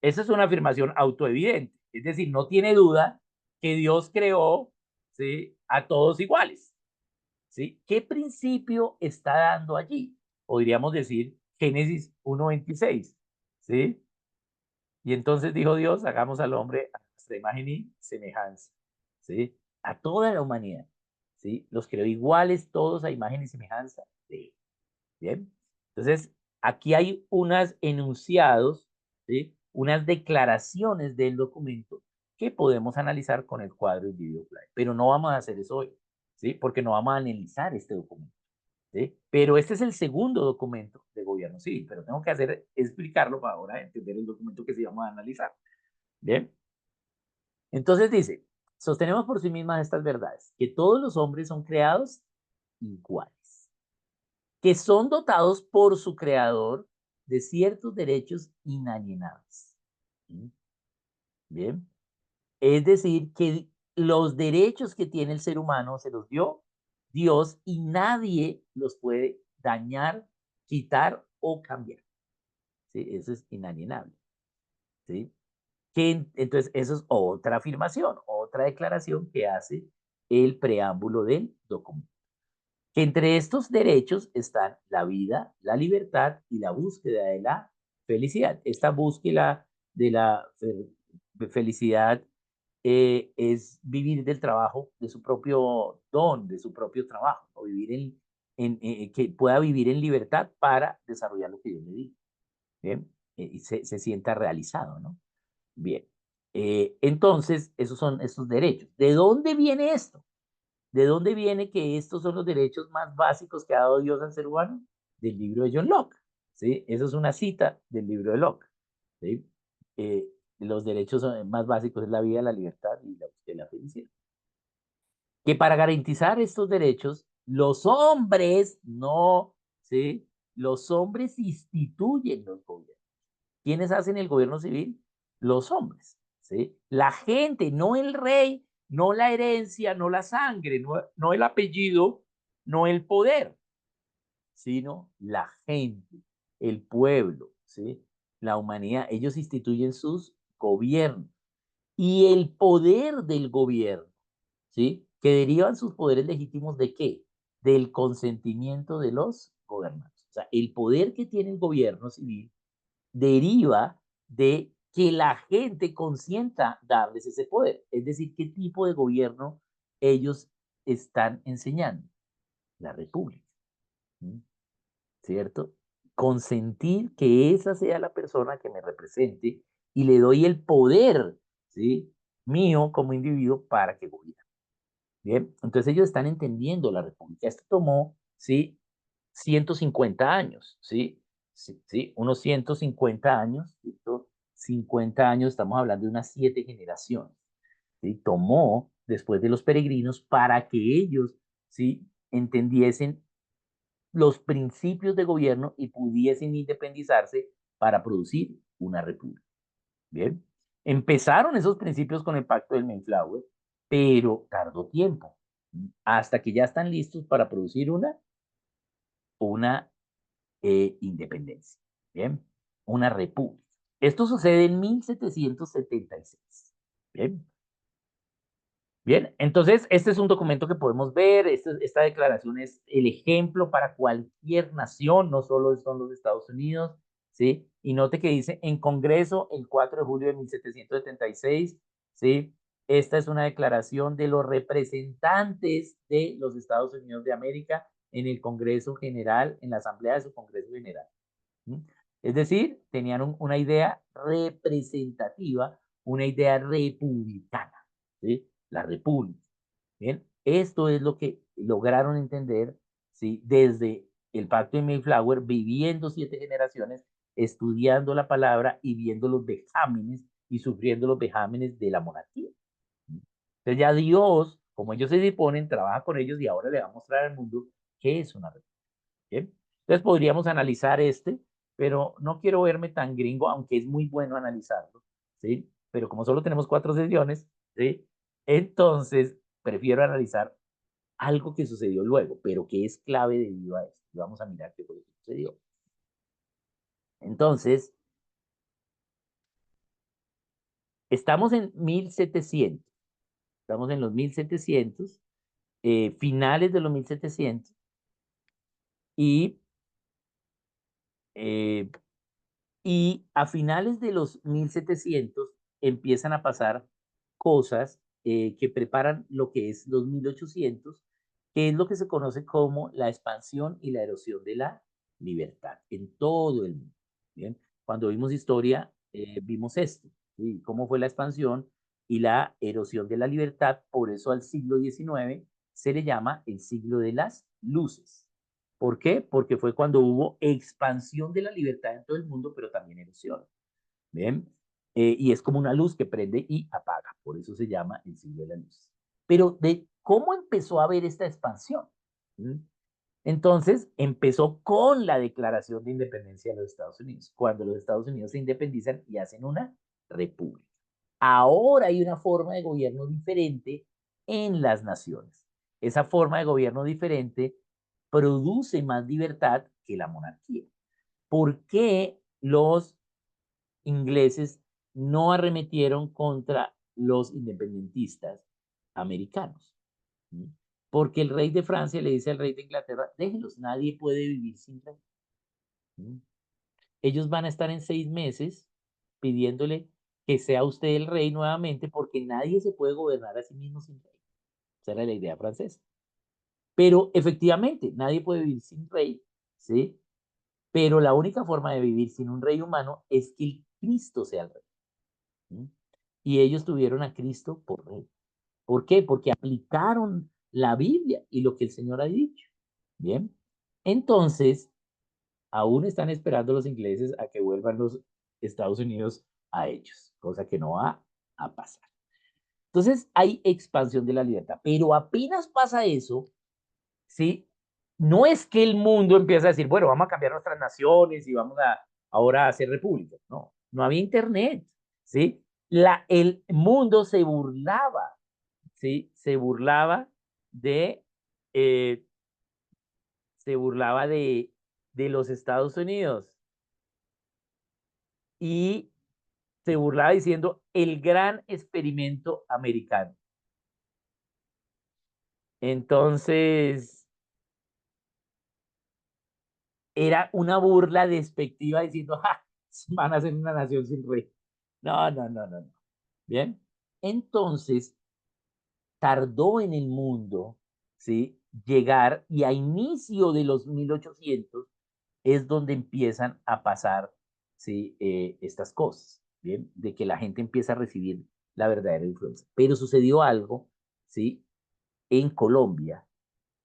esa es una afirmación autoevidente, es decir, no tiene duda que Dios creó, ¿sí?, a todos iguales. ¿Sí? ¿Qué principio está dando allí? Podríamos decir Génesis 1:26, ¿sí? Y entonces dijo Dios, hagamos al hombre a nuestra imagen y semejanza, ¿sí? A toda la humanidad, ¿sí? Los creó iguales todos a imagen y semejanza de él. Bien, entonces aquí hay unos enunciados, ¿sí? Unas declaraciones del documento que podemos analizar con el cuadro del video play, pero no vamos a hacer eso hoy, ¿sí? Porque no vamos a analizar este documento, ¿sí? Pero este es el segundo documento de gobierno civil, pero tengo que explicarlo para ahora entender el documento que sí vamos a analizar. Bien, entonces dice, sostenemos por sí mismas estas verdades, que todos los hombres son creados iguales, que son dotados por su creador de ciertos derechos inalienables. ¿Sí? Bien. Es decir, que los derechos que tiene el ser humano se los dio Dios y nadie los puede dañar, quitar o cambiar. ¿Sí? Eso es inalienable. ¿Sí? Entonces, eso es otra afirmación, otra declaración que hace el preámbulo del documento. Que entre estos derechos están la vida, la libertad y la búsqueda de la felicidad. Esta búsqueda de la felicidad es vivir del trabajo, de su propio don, de su propio trabajo, o vivir que pueda vivir en libertad para desarrollar lo que Dios le diga. Bien, y se sienta realizado, ¿no? Bien. Entonces, esos son estos derechos. ¿De dónde viene esto? ¿De dónde viene que estos son los derechos más básicos que ha dado Dios al ser humano? Del libro de John Locke, ¿sí? Eso es una cita del libro de Locke, ¿sí? Los derechos más básicos es la vida, la libertad y la felicidad. Que para garantizar estos derechos Los hombres no, ¿sí? Los hombres instituyen los gobiernos. ¿Quiénes hacen el gobierno civil? Los hombres, ¿sí? La gente, no el rey, no la herencia, no la sangre, no el apellido, no el poder, sino la gente, el pueblo, ¿sí? La humanidad. Ellos instituyen sus gobiernos. Y el poder del gobierno, ¿sí? Que derivan sus poderes legítimos ¿de qué? Del consentimiento de los gobernantes. O sea, el poder que tiene el gobierno civil deriva de que la gente consienta darles ese poder. Es decir, qué tipo de gobierno ellos están enseñando. La república. ¿Cierto? Consentir que esa sea la persona que me represente y le doy el poder, ¿sí? Mío como individuo para que gobierne. Bien, entonces ellos están entendiendo la república. Esto tomó, ¿sí? 150 años, ¿sí? Sí, sí, unos 150 años, ¿cierto? 50 años, estamos hablando de unas 7 generaciones, ¿sí? Tomó después de los peregrinos para que ellos, ¿sí? Entendiesen los principios de gobierno y pudiesen independizarse para producir una república. Bien, empezaron esos principios con el pacto del Mayflower, pero tardó tiempo, hasta que ya están listos para producir una independencia. Bien, una república. Esto sucede en 1776. Bien, bien, entonces este es un documento que podemos ver, esta declaración es el ejemplo para cualquier nación, no solo son los Estados Unidos, ¿sí? Y note que dice en Congreso el 4 de julio de 1776, ¿sí? Esta es una declaración de los representantes de los Estados Unidos de América en el Congreso General, en la Asamblea de su Congreso General. ¿Sí? Es decir, tenían una idea representativa, una idea republicana, ¿sí? La república. Bien, esto es lo que lograron entender, ¿sí? Desde el pacto de Mayflower, viviendo 7 generaciones, estudiando la palabra y viendo los vejámenes y sufriendo los vejámenes de la monarquía. Entonces ya Dios, como ellos se disponen, trabaja con ellos y ahora le va a mostrar al mundo qué es una república. ¿Bien? Entonces podríamos analizar pero no quiero verme tan gringo, aunque es muy bueno analizarlo, ¿sí? Pero como solo tenemos 4 sesiones, ¿sí? Entonces prefiero analizar algo que sucedió luego, pero que es clave debido a esto. Y vamos a mirar qué fue lo que sucedió. Entonces, estamos en 1700, estamos en los 1700, finales de los 1700, y eh, Y a finales de los 1700 empiezan a pasar cosas que preparan lo que es los 1800, que es lo que se conoce como la expansión y la erosión de la libertad en todo el mundo. ¿Bien? Cuando vimos historia, vimos esto, ¿sí? Cómo fue la expansión y la erosión de la libertad. Por eso al siglo XIX se le llama el siglo de las luces. ¿Por qué? Porque fue cuando hubo expansión de la libertad en todo el mundo, pero también erosión. ¿Bien? Y es como una luz que prende y apaga. Por eso se llama el siglo de la luz. Pero de cómo empezó a haber esta expansión. ¿Mm? Entonces empezó con la declaración de independencia de los Estados Unidos, cuando los Estados Unidos se independizan y hacen una república. Ahora hay una forma de gobierno diferente en las naciones. Esa forma de gobierno diferente produce más libertad que la monarquía. ¿Por qué los ingleses no arremetieron contra los independentistas americanos? ¿Mm? Porque el rey de Francia le dice al rey de Inglaterra, déjenlos, nadie puede vivir sin rey. ¿Mm? Ellos van a estar en 6 meses pidiéndole que sea usted el rey nuevamente porque nadie se puede gobernar a sí mismo sin rey. Esa era la idea francesa. Pero efectivamente, nadie puede vivir sin rey, ¿sí? Pero la única forma de vivir sin un rey humano es que el Cristo sea el rey. ¿Sí? Y ellos tuvieron a Cristo por rey. ¿Por qué? Porque aplicaron la Biblia y lo que el Señor ha dicho. Bien. Entonces, aún están esperando los ingleses a que vuelvan los Estados Unidos a ellos, cosa que no va a pasar. Entonces, hay expansión de la libertad, pero apenas pasa eso, ¿sí? No es que el mundo empiece a decir, bueno, vamos a cambiar nuestras naciones y vamos a ahora a hacer repúblicas. No, no había internet, ¿sí? El mundo se burlaba, ¿sí? De, eh, se burlaba de los Estados Unidos y se burlaba diciendo el gran experimento americano. Entonces, era una burla despectiva diciendo, ¡ja! Van a ser una nación sin rey. No, no, no, no, no. Bien. Entonces, tardó en el mundo, ¿sí? Llegar y a inicio de los 1800 es donde empiezan a pasar, ¿sí? Estas cosas, ¿bien? De que la gente empieza a recibir la verdadera influencia. Pero sucedió algo, ¿sí? En Colombia,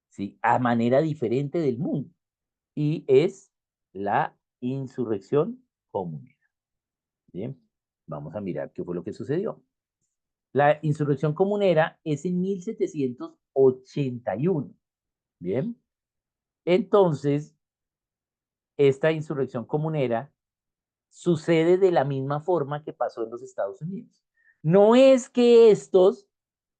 ¿sí? A manera diferente del mundo. Y es la insurrección comunera. Bien, vamos a mirar qué fue lo que sucedió. La insurrección comunera es en 1781. Bien, entonces, esta insurrección comunera sucede de la misma forma que pasó en los Estados Unidos. No es que estos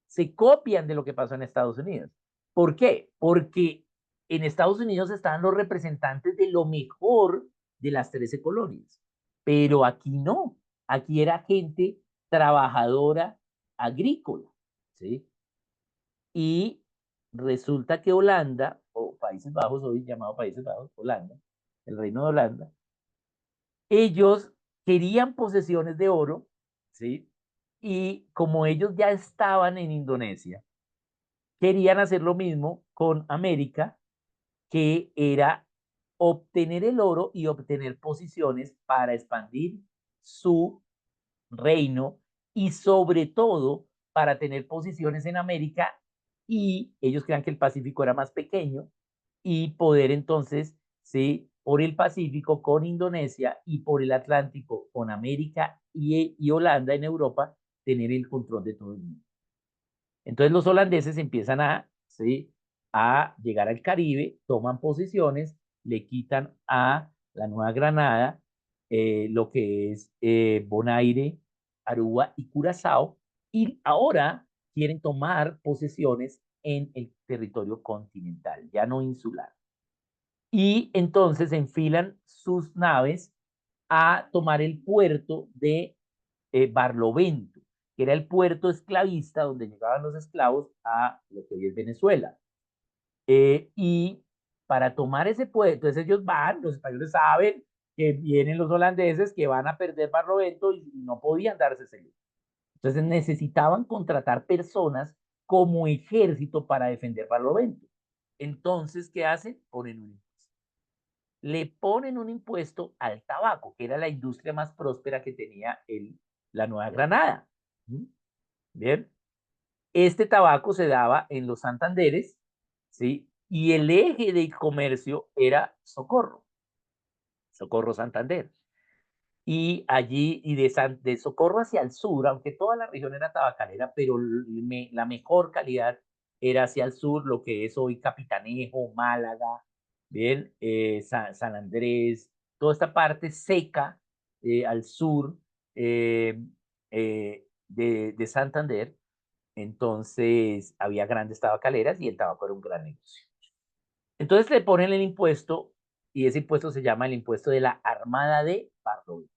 se copian de lo que pasó en Estados Unidos. ¿Por qué? Porque en Estados Unidos estaban los representantes de lo mejor de las 13 colonias, pero aquí no. Aquí era gente trabajadora agrícola, ¿sí? Y resulta que Holanda, o Países Bajos, hoy llamado Países Bajos, Holanda, el reino de Holanda, ellos querían posesiones de oro, ¿sí? Y como ellos ya estaban en Indonesia, querían hacer lo mismo con América, que era obtener el oro y obtener posiciones para expandir su reino y sobre todo para tener posiciones en América y ellos creían que el Pacífico era más pequeño y poder entonces, sí, por el Pacífico con Indonesia y por el Atlántico con América y Holanda en Europa, tener el control de todo el mundo. Entonces los holandeses empiezan ¿sí? A llegar al Caribe, toman posiciones, le quitan a la Nueva Granada lo que es Bonaire, Aruba y Curazao, y ahora quieren tomar posesiones en el territorio continental, ya no insular. Y entonces enfilan sus naves a tomar el puerto de Barlovento, que era el puerto esclavista donde llegaban los esclavos a lo que hoy es Venezuela. Y para tomar ese puerto, entonces ellos van, los españoles saben que vienen los holandeses que van a perder Barlovento y no podían darse ese lujo. Entonces necesitaban contratar personas como ejército para defender Barlovento. Entonces, ¿qué hacen? Ponen un impuesto. Le ponen un impuesto al tabaco, que era la industria más próspera que tenía la Nueva Granada. ¿Mm? Bien, este tabaco se daba en los Santanderes, ¿sí? Y el eje del comercio era Socorro, Socorro Santander. Y allí, de Socorro hacia el sur, aunque toda la región era tabacalera, pero la mejor calidad era hacia el sur, lo que es hoy Capitanejo, Málaga, bien, San Andrés, toda esta parte seca al sur de Santander. Entonces había grandes tabacaleras y el tabaco era un gran negocio. Entonces le ponen el impuesto y ese impuesto se llama el impuesto de la Armada de Barlovento.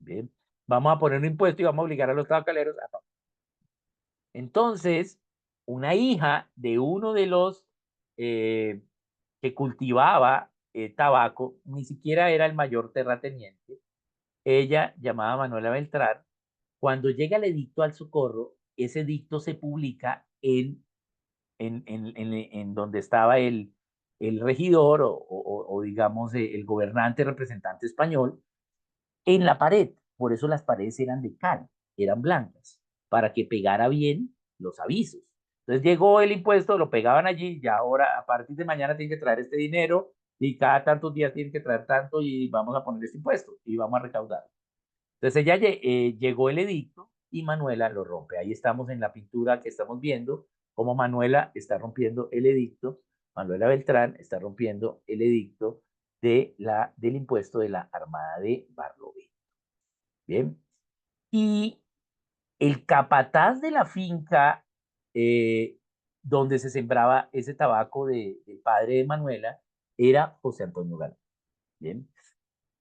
Bien, vamos a poner un impuesto y vamos a obligar a los tabacaleros a pagar. Entonces, una hija de uno de los eh, que cultivaba tabaco, ni siquiera era el mayor terrateniente, ella, llamada Manuela Beltrán, cuando llega el edicto al Socorro, ese edicto se publica en donde estaba el regidor o digamos el gobernante representante español, en la pared. Por eso las paredes eran de cal, eran blancas, para que pegara bien los avisos. Entonces llegó el impuesto, lo pegaban allí, y ahora a partir de mañana tienen que traer este dinero y cada tantos días tienen que traer tanto y vamos a poner este impuesto y vamos a recaudar. Entonces ella llegó el edicto y Manuela lo rompe. Ahí estamos en la pintura que estamos viendo, cómo Manuela está rompiendo el edicto Manuela Beltrán está rompiendo el edicto del impuesto de la Armada de Barlovento. Bien. Y el capataz de la finca donde se sembraba ese tabaco del padre de Manuela era José Antonio Galán. Bien.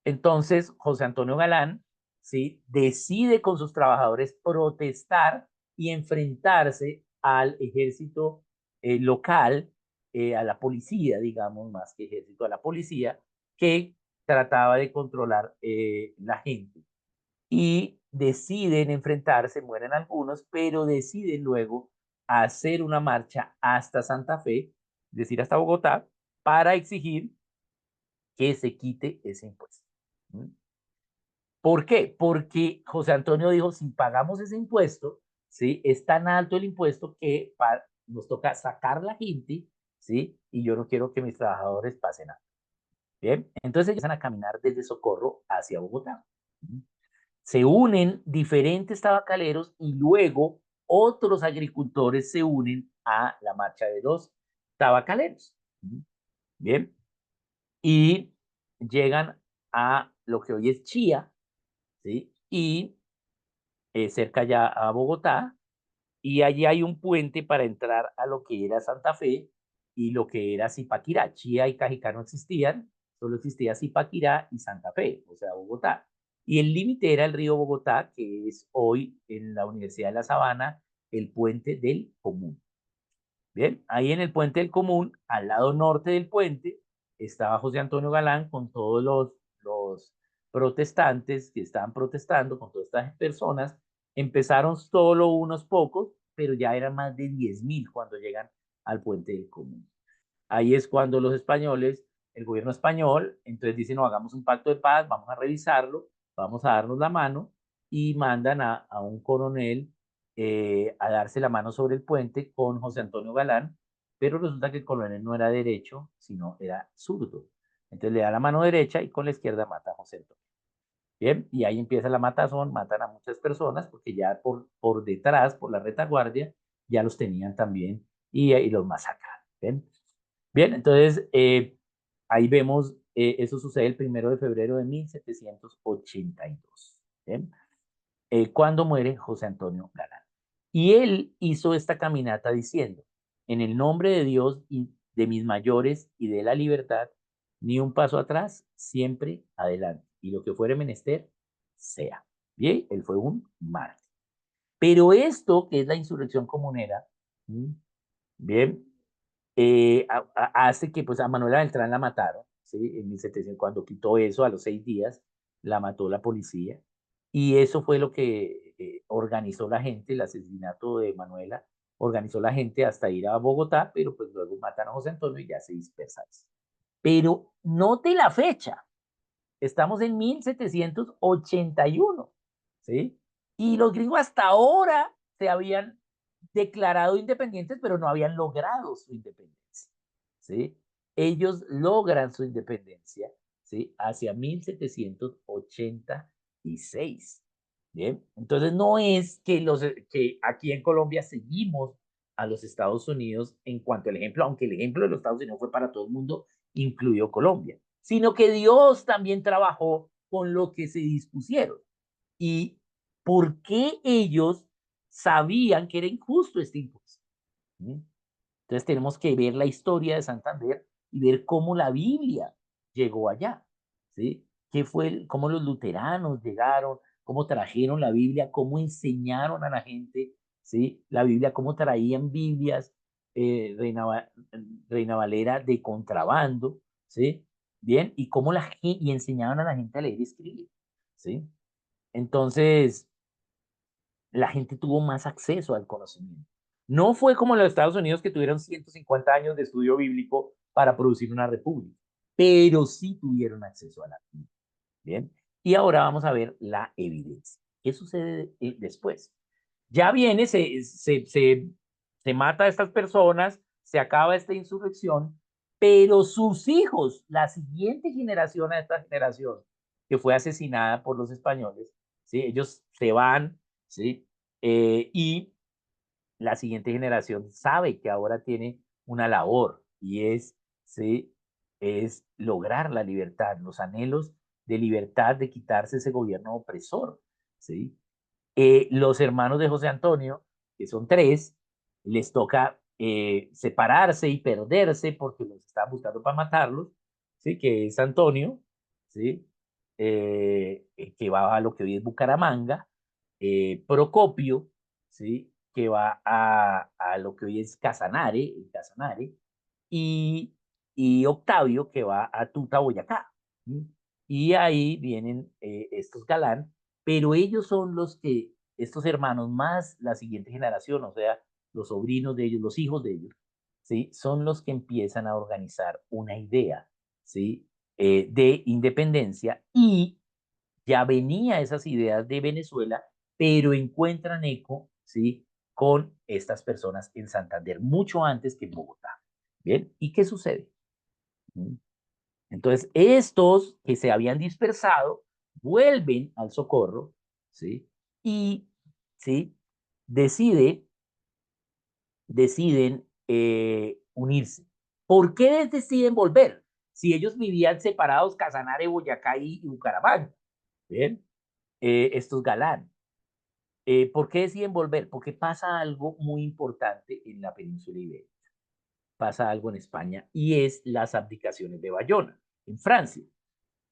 Entonces, José Antonio Galán, ¿sí?, decide con sus trabajadores protestar y enfrentarse al ejército local, a la policía, digamos, más que ejército, a la policía, que trataba de controlar la gente. Y deciden enfrentarse, mueren algunos, pero deciden luego hacer una marcha hasta Santa Fe, es decir, hasta Bogotá, para exigir que se quite ese impuesto. ¿Mm? ¿Por qué? Porque José Antonio dijo, si pagamos ese impuesto, ¿sí?, es tan alto el impuesto que nos toca sacar la gente, ¿sí?, y yo no quiero que mis trabajadores pasen nada. Bien, entonces empiezan a caminar desde Socorro hacia Bogotá. Se unen diferentes tabacaleros y luego otros agricultores se unen a la marcha de los tabacaleros. Bien, y llegan a lo que hoy es Chía, ¿sí? Y cerca ya a Bogotá, y allí hay un puente para entrar a lo que era Santa Fe y lo que era Zipaquirá. Chía y Cajicá no existían, solo existía Zipaquirá y Santa Fe, o sea, Bogotá. Y el límite era el río Bogotá, que es hoy en la Universidad de La Sabana el puente del Común. Bien, ahí en el puente del Común, al lado norte del puente, estaba José Antonio Galán con todos los protestantes que estaban protestando, con todas estas personas. Empezaron solo unos pocos, pero ya eran más de 10.000 cuando llegan al puente del Común. Ahí es cuando los españoles, el gobierno español, entonces dicen, no, hagamos un pacto de paz, vamos a revisarlo, vamos a darnos la mano, y mandan a un coronel a darse la mano sobre el puente con José Antonio Galán, pero resulta que el coronel no era derecho, sino era zurdo. Entonces le da la mano derecha y con la izquierda mata a José Antonio. Bien, y ahí empieza la matazón, matan a muchas personas porque ya por detrás, por la retaguardia, ya los tenían también y los masacran. Bien, bien, entonces ahí vemos, eso sucede el 1 de febrero de 1782. Bien, cuando muere José Antonio Galán. Y él hizo esta caminata diciendo, en el nombre de Dios y de mis mayores y de la libertad, ni un paso atrás, siempre adelante. Y lo que fuere menester, sea. Bien, él fue un mártir. Pero esto, que es la insurrección comunera, bien, hace que pues a Manuela Beltrán la mataron, ¿sí? En 1700, cuando quitó eso, a los 6 días, la mató la policía. Y eso fue lo que organizó la gente, el asesinato de Manuela, organizó la gente hasta ir a Bogotá, pero pues luego matan a José Antonio y ya se dispersan. Pero note la fecha, estamos en 1781, ¿sí? Y los gringos hasta ahora se habían declarado independientes, pero no habían logrado su independencia, ¿sí? Ellos logran su independencia, ¿sí?, hacia 1786. Bien, entonces no es que aquí en Colombia seguimos a los Estados Unidos en cuanto al ejemplo, aunque el ejemplo de los Estados Unidos fue para todo el mundo, incluido Colombia, sino que Dios también trabajó con lo que se dispusieron. ¿Y por qué ellos sabían que era injusto este impuesto? ¿Sí? Entonces tenemos que ver la historia de Santander y ver cómo la Biblia llegó allá, ¿sí? ¿Qué fue, cómo los luteranos llegaron, cómo trajeron la Biblia, cómo enseñaron a la gente, ¿sí?, la Biblia, cómo traían Biblias, Reina, Reina Valera de contrabando, ¿sí? Bien, y cómo y enseñaban a la gente a leer y escribir, ¿sí? Entonces, la gente tuvo más acceso al conocimiento. No fue como en los Estados Unidos, que tuvieron 150 años de estudio bíblico para producir una república, pero sí tuvieron acceso a la Biblia. Bien, y ahora vamos a ver la evidencia. ¿Qué sucede después? Ya viene, se mata a estas personas, se acaba esta insurrección, pero sus hijos, la siguiente generación a esta generación, que fue asesinada por los españoles, ¿sí?, ellos se van, ¿sí? Y la siguiente generación sabe que ahora tiene una labor, y es, ¿sí? Es lograr la libertad, los anhelos de libertad, de quitarse ese gobierno opresor, ¿sí? Los hermanos de José Antonio, que son tres, les toca separarse y perderse porque los están buscando para matarlos, ¿sí? Que es Antonio, ¿sí? Que va a lo que hoy es Bucaramanga, Procopio, ¿sí? Que va a lo que hoy es Casanare, el Casanare, y, y Octavio, que va a Tuta, Boyacá. ¿Sí? Y ahí vienen estos Galán, pero ellos son los que, estos hermanos más la siguiente generación, o sea, los sobrinos de ellos, los hijos de ellos, ¿sí? Son los que empiezan a organizar una idea, ¿sí? De independencia y ya venía esas ideas de Venezuela, pero encuentran eco, ¿sí? Con estas personas en Santander, mucho antes que en Bogotá. ¿Bien? ¿Y qué sucede? Entonces, estos que se habían dispersado vuelven al Socorro, ¿sí? Y, ¿sí? Decide, deciden unirse. ¿Por qué deciden volver? Si ellos vivían separados, Casanare, Boyacá y Bucaramanga, ¿bien? Estos Galán. ¿Por qué deciden volver? Porque pasa algo muy importante en la península ibérica. Pasa algo en España y es las abdicaciones de Bayona, en Francia.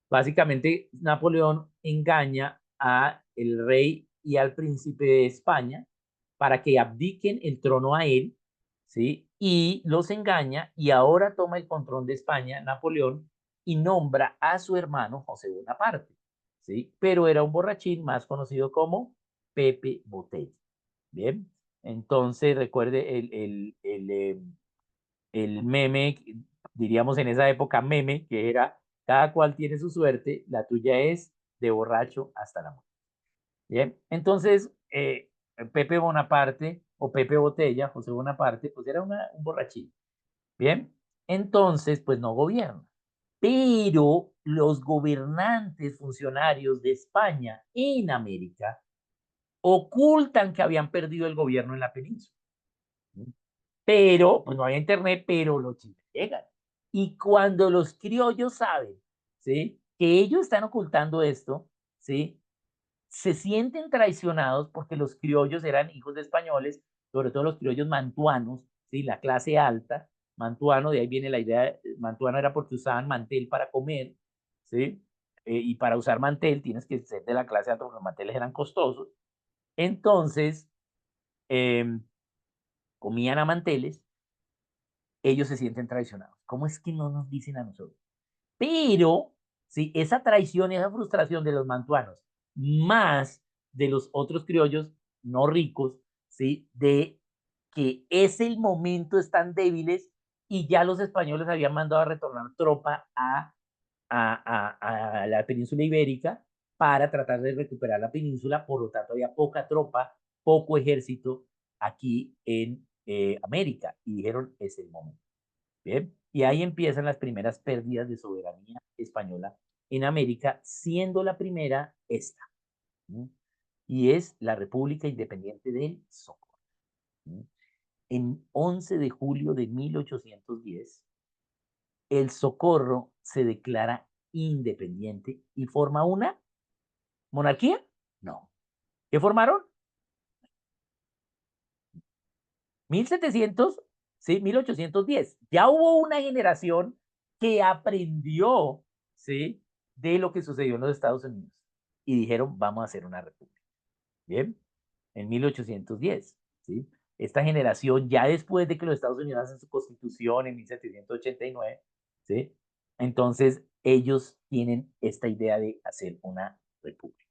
Básicamente, Napoleón engaña a el rey y al príncipe de España para que abdiquen el trono a él, ¿sí? Y los engaña y ahora toma el control de España, Napoleón, y nombra a su hermano José Bonaparte, ¿sí? Pero era un borrachín más conocido como Pepe Botella, ¿bien? Entonces, recuerde el meme, diríamos en esa época meme, que era cada cual tiene su suerte, la tuya es de borracho hasta la muerte. Bien, entonces Pepe Bonaparte o Pepe Botella, José Bonaparte, pues era un borrachín. Bien, entonces pues no gobierna. Pero los gobernantes funcionarios de España en América ocultan que habían perdido el gobierno en la península. Pero, pues no había internet, pero los chismes llegan. Y cuando los criollos saben, ¿sí? Que ellos están ocultando esto, ¿sí? Se sienten traicionados porque los criollos eran hijos de españoles, sobre todo los criollos mantuanos, ¿sí? La clase alta, mantuano, de ahí viene la idea, mantuano era porque usaban mantel para comer, ¿sí? Y para usar mantel tienes que ser de la clase alta porque los manteles eran costosos. Entonces, eh, comían a manteles, ellos se sienten traicionados. ¿Cómo es que no nos dicen a nosotros? Pero, sí, esa traición, esa frustración de los mantuanos, más de los otros criollos no ricos, sí, de que es el momento, están débiles y ya los españoles habían mandado a retornar tropa a la península ibérica para tratar de recuperar la península, por lo tanto había poca tropa, poco ejército aquí en América y dijeron es el momento. Bien, y ahí empiezan las primeras pérdidas de soberanía española en América, siendo la primera esta, ¿sí? Y es la República Independiente del Socorro. ¿Sí? En 11 de julio de 1810, el Socorro se declara independiente y forma una monarquía. No. ¿Qué formaron? 1700, sí, 1810. Ya hubo una generación que aprendió, sí, de lo que sucedió en los Estados Unidos y dijeron, vamos a hacer una república. Bien, en 1810, sí. Esta generación, ya después de que los Estados Unidos hacen su constitución en 1789, sí, entonces ellos tienen esta idea de hacer una república.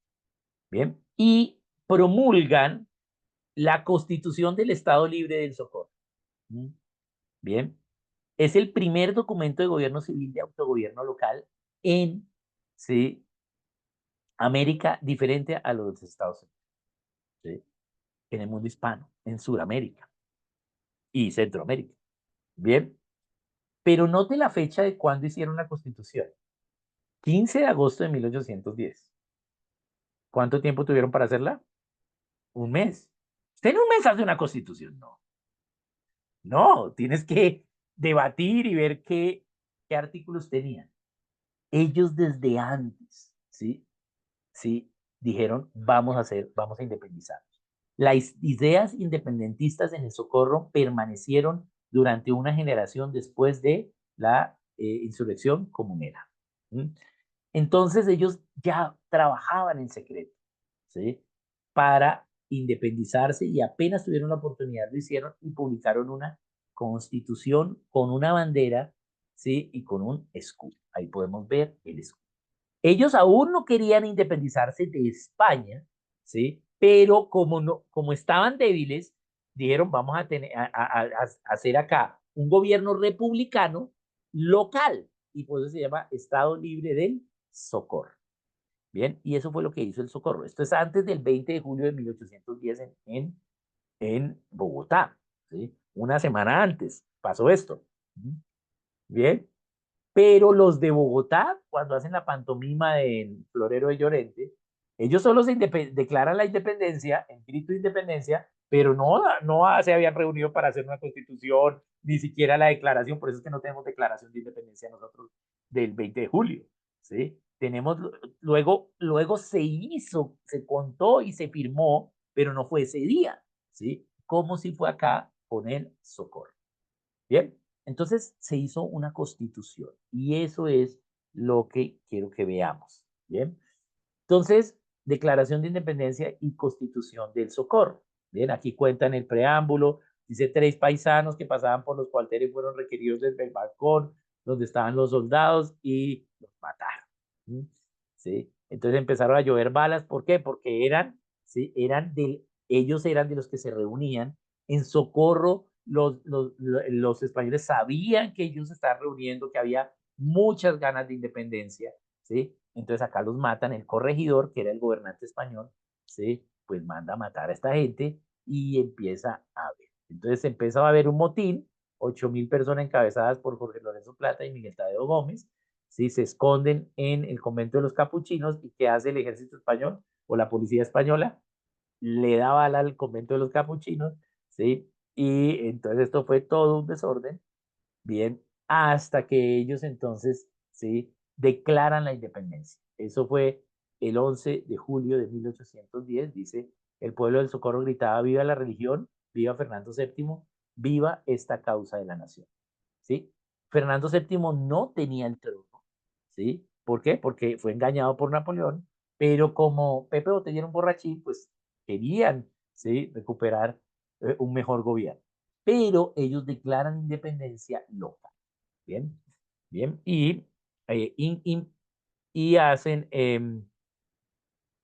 Bien, y promulgan la constitución del Estado Libre del Socorro. Bien, es el primer documento de gobierno civil de autogobierno local en, ¿sí? América, diferente a los Estados Unidos, ¿sí? En el mundo hispano, en Sudamérica y Centroamérica. Bien, pero note la fecha de cuando hicieron la constitución. 15 de agosto de 1810. ¿Cuánto tiempo tuvieron para hacerla? Un mes. ¿Usted en un mes hace una constitución? No. No, tienes que debatir y ver qué artículos tenían. Ellos desde antes, ¿sí? ¿Sí? Dijeron, vamos a independizarnos. Las ideas independentistas en el Socorro permanecieron durante una generación después de la insurrección comunera. ¿Mm? Entonces ellos ya trabajaban en secreto, ¿sí? Para independizarse y apenas tuvieron la oportunidad lo hicieron y publicaron una constitución con una bandera, ¿sí? Y con un escudo. Ahí podemos ver el escudo. Ellos aún no querían independizarse de España, ¿sí? Pero como estaban débiles, dijeron, vamos a, tener, a hacer acá un gobierno republicano local, y por eso se llama Estado Libre del Socorro. Bien, y eso fue lo que hizo el Socorro. Esto es antes del 20 de julio de 1810 en Bogotá, ¿sí? Una semana antes pasó esto. Bien, pero los de Bogotá, cuando hacen la pantomima del Florero de Llorente, ellos solo declaran la independencia, el grito de independencia, pero no se habían reunido para hacer una constitución, ni siquiera la declaración, por eso es que no tenemos declaración de independencia nosotros del 20 de julio, ¿sí? Tenemos, luego se hizo, se contó y se firmó, pero no fue ese día, ¿sí? Como si fue acá con el Socorro. Bien, entonces se hizo una constitución y eso es lo que quiero que veamos. Bien, entonces, Declaración de Independencia y Constitución del Socorro. Bien, aquí cuentan el preámbulo, dice 3 paisanos que pasaban por los cuarteles fueron requeridos desde el balcón donde estaban los soldados y los mataron. ¿Mm? ¿Sí? Entonces empezaron a llover balas, ¿por qué? Porque ¿sí? Ellos eran de los que se reunían en Socorro. Los españoles sabían que ellos se estaban reuniendo, que había muchas ganas de independencia, ¿sí? Entonces acá los matan, el corregidor, que era el gobernante español, ¿sí? Pues manda a matar a esta gente y empieza a ver. Entonces empieza a haber un motín, 8.000 personas encabezadas por Jorge Lorenzo Plata y Miguel Tadeo Gómez, ¿sí? Se esconden en el convento de los capuchinos y ¿qué hace el ejército español o la policía española? Le da bala al convento de los capuchinos, ¿sí? Y entonces esto fue todo un desorden. Bien, hasta que ellos entonces, ¿sí? Declaran la independencia. Eso fue el 11 de julio de 1810, dice, el pueblo del Socorro gritaba, viva la religión, viva Fernando VII, viva esta causa de la nación, ¿sí? Fernando VII no tenía el trono, ¿sí? ¿Por qué? Porque fue engañado por Napoleón, pero como Pepe Botella era un borrachín, pues querían, ¿sí? Recuperar un mejor gobierno. Pero ellos declaran independencia local. Bien, bien, eh, in- in- y hacen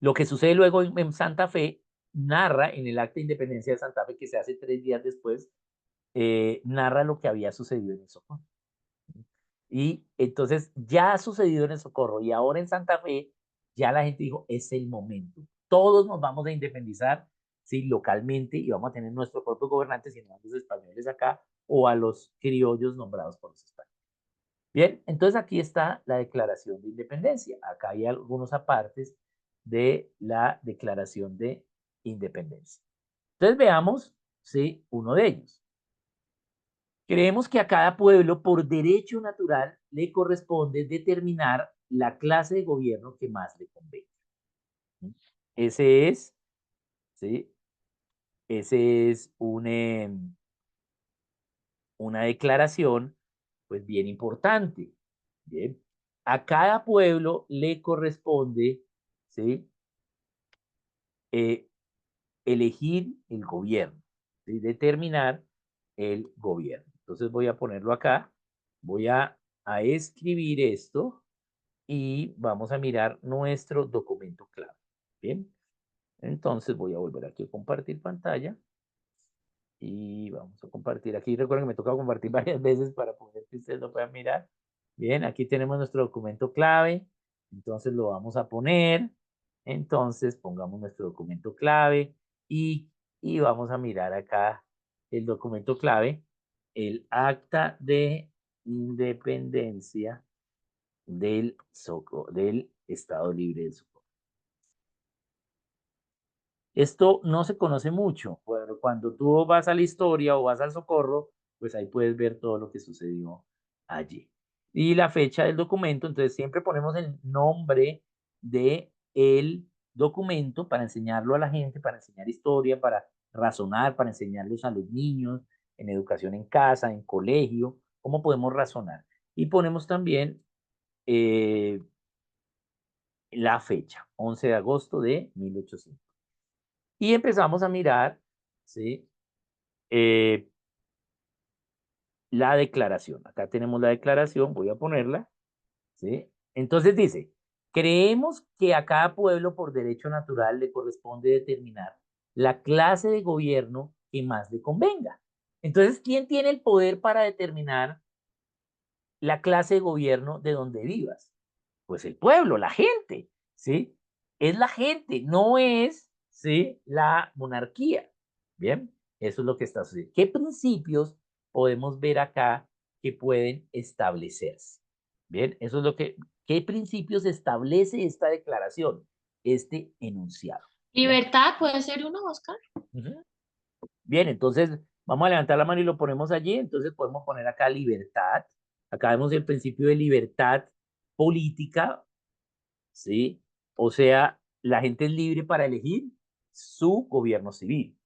lo que sucede luego en Santa Fe, narra en el acta de independencia de Santa Fe, que se hace 3 días después, narra lo que había sucedido en el Socorro. Y entonces ya ha sucedido en el Socorro y ahora en Santa Fe, ya la gente dijo, es el momento. Todos nos vamos a independizar, sí, localmente y vamos a tener nuestro propio gobernante, si no a los españoles acá o a los criollos nombrados por los españoles. Bien, entonces aquí está la Declaración de Independencia. Acá hay algunos apartes de la Declaración de Independencia. Entonces veamos, sí, uno de ellos. Creemos que a cada pueblo, por derecho natural, le corresponde determinar la clase de gobierno que más le convenga. Ese es, ¿sí? Ese es una declaración, pues bien importante. Bien. A cada pueblo le corresponde, ¿sí? Eh, elegir el gobierno, ¿sí? Determinar el gobierno. Entonces voy a ponerlo acá, voy a escribir esto y vamos a mirar nuestro documento clave. Bien, entonces voy a volver aquí a compartir pantalla y vamos a compartir aquí. Recuerden que me toca compartir varias veces para poder que ustedes lo puedan mirar. Bien, aquí tenemos nuestro documento clave, entonces lo vamos a poner. Entonces pongamos nuestro documento clave y vamos a mirar acá el documento clave, el acta de independencia del Estado Libre del Socorro. Esto no se conoce mucho, pero cuando tú vas a la historia o vas al Socorro, pues ahí puedes ver todo lo que sucedió allí. Y la fecha del documento, entonces siempre ponemos el nombre de el documento para enseñarlo a la gente, para enseñar historia, para razonar, para enseñarlos a los niños, en educación en casa, en colegio, cómo podemos razonar. Y ponemos también la fecha, 11 de agosto de 1800. Y empezamos a mirar, ¿sí? La declaración. Acá tenemos la declaración, voy a ponerla, ¿sí? Entonces dice, creemos que a cada pueblo por derecho natural le corresponde determinar la clase de gobierno que más le convenga. Entonces, ¿quién tiene el poder para determinar la clase de gobierno de donde vivas? Pues el pueblo, la gente, ¿sí? Es la gente, no es, ¿sí? La monarquía. Bien, eso es lo que está sucediendo. ¿Qué principios podemos ver acá que pueden establecerse? Bien, eso es lo que, ¿qué principios establece esta declaración, este enunciado? Bien. Libertad puede ser uno, Oscar. Bien, entonces vamos a levantar la mano y lo ponemos allí. Entonces podemos poner acá libertad. Acá vemos el principio de libertad política, ¿sí? O sea, la gente es libre para elegir su gobierno civil,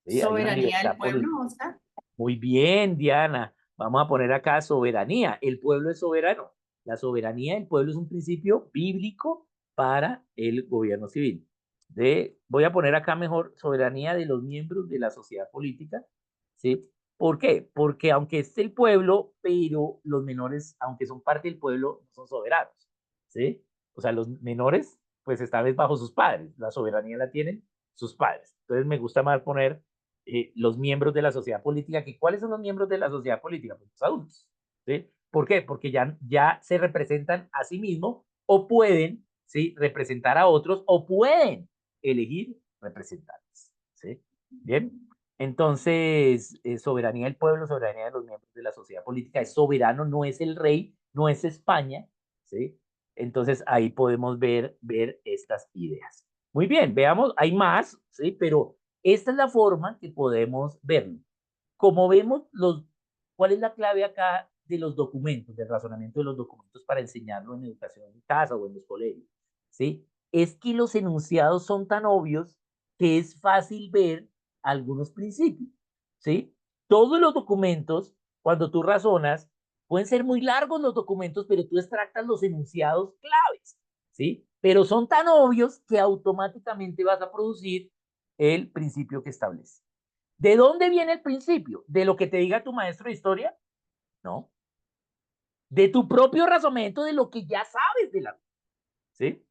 ¿sí? Hay una Soberanía del libertad política. pueblo, Oscar. Muy bien, Diana. Vamos a poner acá soberanía. El pueblo es soberano. La soberanía del pueblo es un principio bíblico para el gobierno civil. Voy a poner acá mejor soberanía de los miembros de la sociedad política, ¿sí? ¿Por qué? Porque aunque es el pueblo, pero los menores, aunque son parte del pueblo, no son soberanos, ¿sí? O sea, los menores, pues están bajo sus padres. La soberanía la tienen sus padres. Entonces me gusta más poner los miembros de la sociedad política. ¿Cuáles son los miembros de la sociedad política? Pues los adultos, ¿sí? ¿Por qué? Porque ya se representan a sí mismos o pueden, ¿sí? Representar a otros o pueden elegir representantes, ¿sí? Bien. Entonces, soberanía del pueblo, soberanía de los miembros de la sociedad política, es soberano, no es el rey, no es España, ¿sí? Entonces ahí podemos ver estas ideas. Muy bien, veamos, hay más, ¿sí? Pero esta es la forma que podemos verlo. Como vemos, ¿cuál es la clave acá de los documentos, del razonamiento de los documentos para enseñarlo en educación en casa o en los colegios? ¿Sí? Es que los enunciados son tan obvios que es fácil ver algunos principios. ¿Sí? Todos los documentos, cuando tú razonas, pueden ser muy largos los documentos, pero tú extractas los enunciados claves. ¿Sí? Pero son tan obvios que automáticamente vas a producir el principio que establece. ¿De dónde viene el principio? ¿De lo que te diga tu maestro de historia? No. De tu propio razonamiento, de lo que ya sabes de la vida, ¿sí?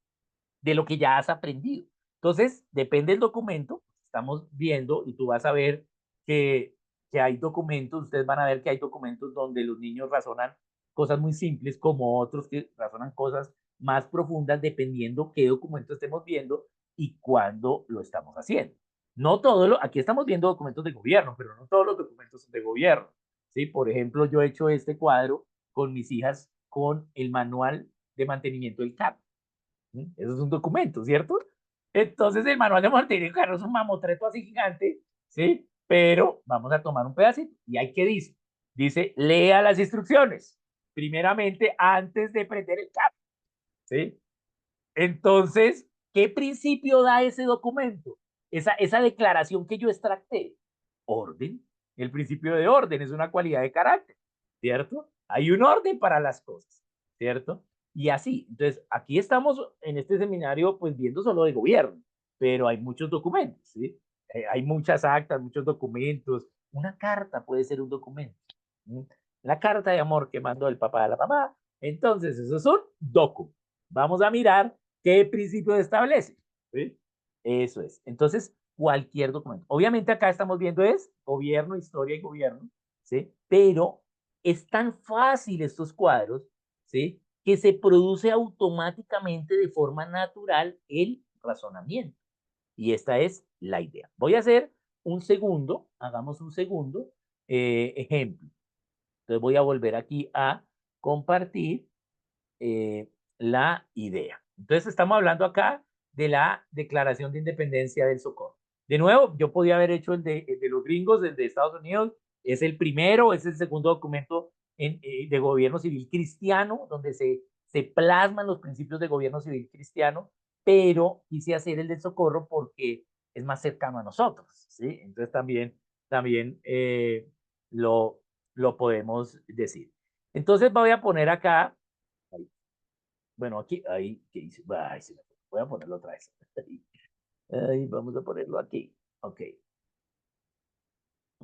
De lo que ya has aprendido. Entonces, depende del documento, estamos viendo y tú vas a ver que hay documentos, ustedes van a ver que hay documentos donde los niños razonan cosas muy simples como otros que razonan cosas más profundas dependiendo qué documento estemos viendo y cuándo lo estamos haciendo. No todo aquí estamos viendo documentos de gobierno, pero no todos los documentos son de gobierno, ¿sí? Por ejemplo, yo he hecho este cuadro con mis hijas con el manual de mantenimiento del carro. Eso es un documento, ¿cierto? Entonces el manual de mantenimiento del carro es un mamotreto así gigante, ¿sí? Pero vamos a tomar un pedacito. ¿Y ahí qué dice? Dice, lea las instrucciones, primeramente antes de prender el carro, ¿sí? Entonces, ¿qué principio da ese documento? Esa declaración que yo extracté. Orden. El principio de orden es una cualidad de carácter, ¿cierto? Hay un orden para las cosas, ¿cierto? Y así. Entonces, aquí estamos en este seminario, pues viendo solo de gobierno, pero hay muchos documentos, ¿sí? Hay muchas actas, muchos documentos. Una carta puede ser un documento. ¿Sí? La carta de amor que mandó el papá a la mamá. Entonces, eso es un documento. Vamos a mirar qué principio establece. ¿Sí? Eso es. Entonces, cualquier documento. Obviamente acá estamos viendo es gobierno, historia y gobierno, ¿sí? Pero es tan fácil estos cuadros, ¿sí? Que se produce automáticamente de forma natural el razonamiento. Y esta es la idea. Voy a hacer un segundo, hagamos un segundo ejemplo. Entonces voy a volver aquí a compartir la idea. Entonces estamos hablando acá de la Declaración de Independencia del Socorro. De nuevo, yo podía haber hecho el de los gringos, el de Estados Unidos, Es el primero, es el segundo documento de gobierno civil cristiano, donde se plasman los principios de gobierno civil cristiano, pero quise hacer el del socorro porque es más cercano a nosotros, ¿sí? Entonces también lo podemos decir. Entonces voy a poner acá, ahí, bueno, aquí, ahí, ¿qué hice? Ay, se me fue. Voy a ponerlo otra vez. Ahí, vamos a ponerlo aquí. Ok.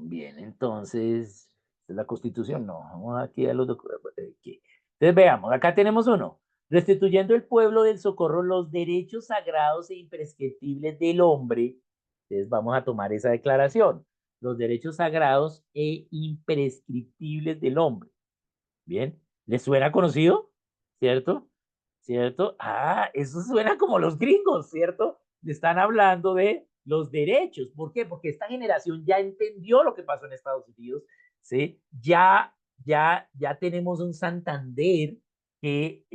Bien, entonces, ¿es la Constitución? No, vamos aquí a los documentos. Entonces, veamos, acá tenemos uno. Restituyendo el pueblo del socorro los derechos sagrados e imprescriptibles del hombre. Entonces, vamos a tomar esa declaración. Los derechos sagrados e imprescriptibles del hombre. Bien, ¿les suena conocido? ¿Cierto? ¿Cierto? Ah, eso suena como los gringos, ¿cierto? Le están hablando de los derechos. ¿Por qué? Porque esta generación ya entendió lo que pasó en Estados Unidos, ¿sí? Ya tenemos un Santander que,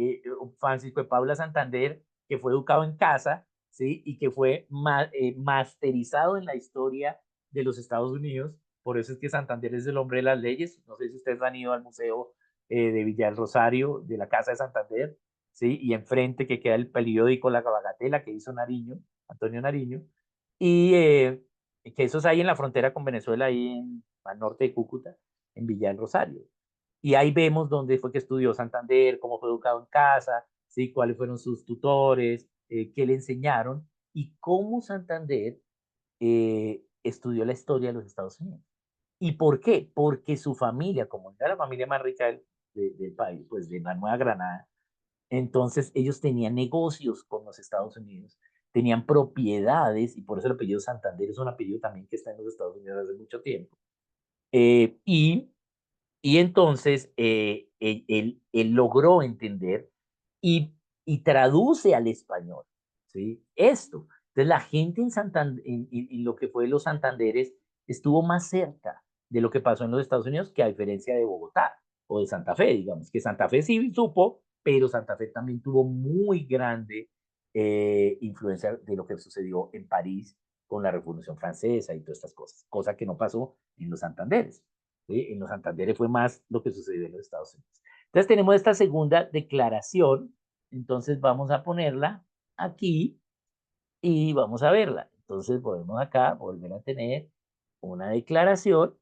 Francisco de Paula Santander, que fue educado en casa, ¿sí? Y que fue masterizado en la historia de los Estados Unidos. Por eso es que Santander es el hombre de las leyes. No sé si ustedes han ido al museo de Villa del Rosario, de la Casa de Santander, ¿sí? Y enfrente que queda el periódico La Bagatela que hizo Nariño, Antonio Nariño, y que eso es ahí en la frontera con Venezuela, ahí al norte de Cúcuta, en Villa del Rosario. Y ahí vemos dónde fue que estudió Santander, cómo fue educado en casa, ¿sí? Cuáles fueron sus tutores, qué le enseñaron, y cómo Santander estudió la historia de los Estados Unidos. ¿Y por qué? Porque su familia, como era la familia más rica del país, pues de la Nueva Granada, entonces ellos tenían negocios con los Estados Unidos, tenían propiedades, y por eso el apellido Santander es un apellido también que está en los Estados Unidos hace mucho tiempo. Eh, y y entonces él logró entender y traduce al español, ¿sí? Esto. Entonces la gente en, en lo que fue los Santanderes estuvo más cerca de lo que pasó en los Estados Unidos que a diferencia de Bogotá o de Santa Fe, digamos, que Santa Fe sí supo, pero Santa Fe también tuvo muy grande influencia de lo que sucedió en París con la Revolución Francesa y todas estas cosas, cosa que no pasó en los Santanderes. ¿Sí? En los Santanderes fue más lo que sucedió en los Estados Unidos. Entonces tenemos esta segunda declaración, entonces vamos a ponerla aquí y vamos a verla. Entonces podemos acá volver a tener una declaración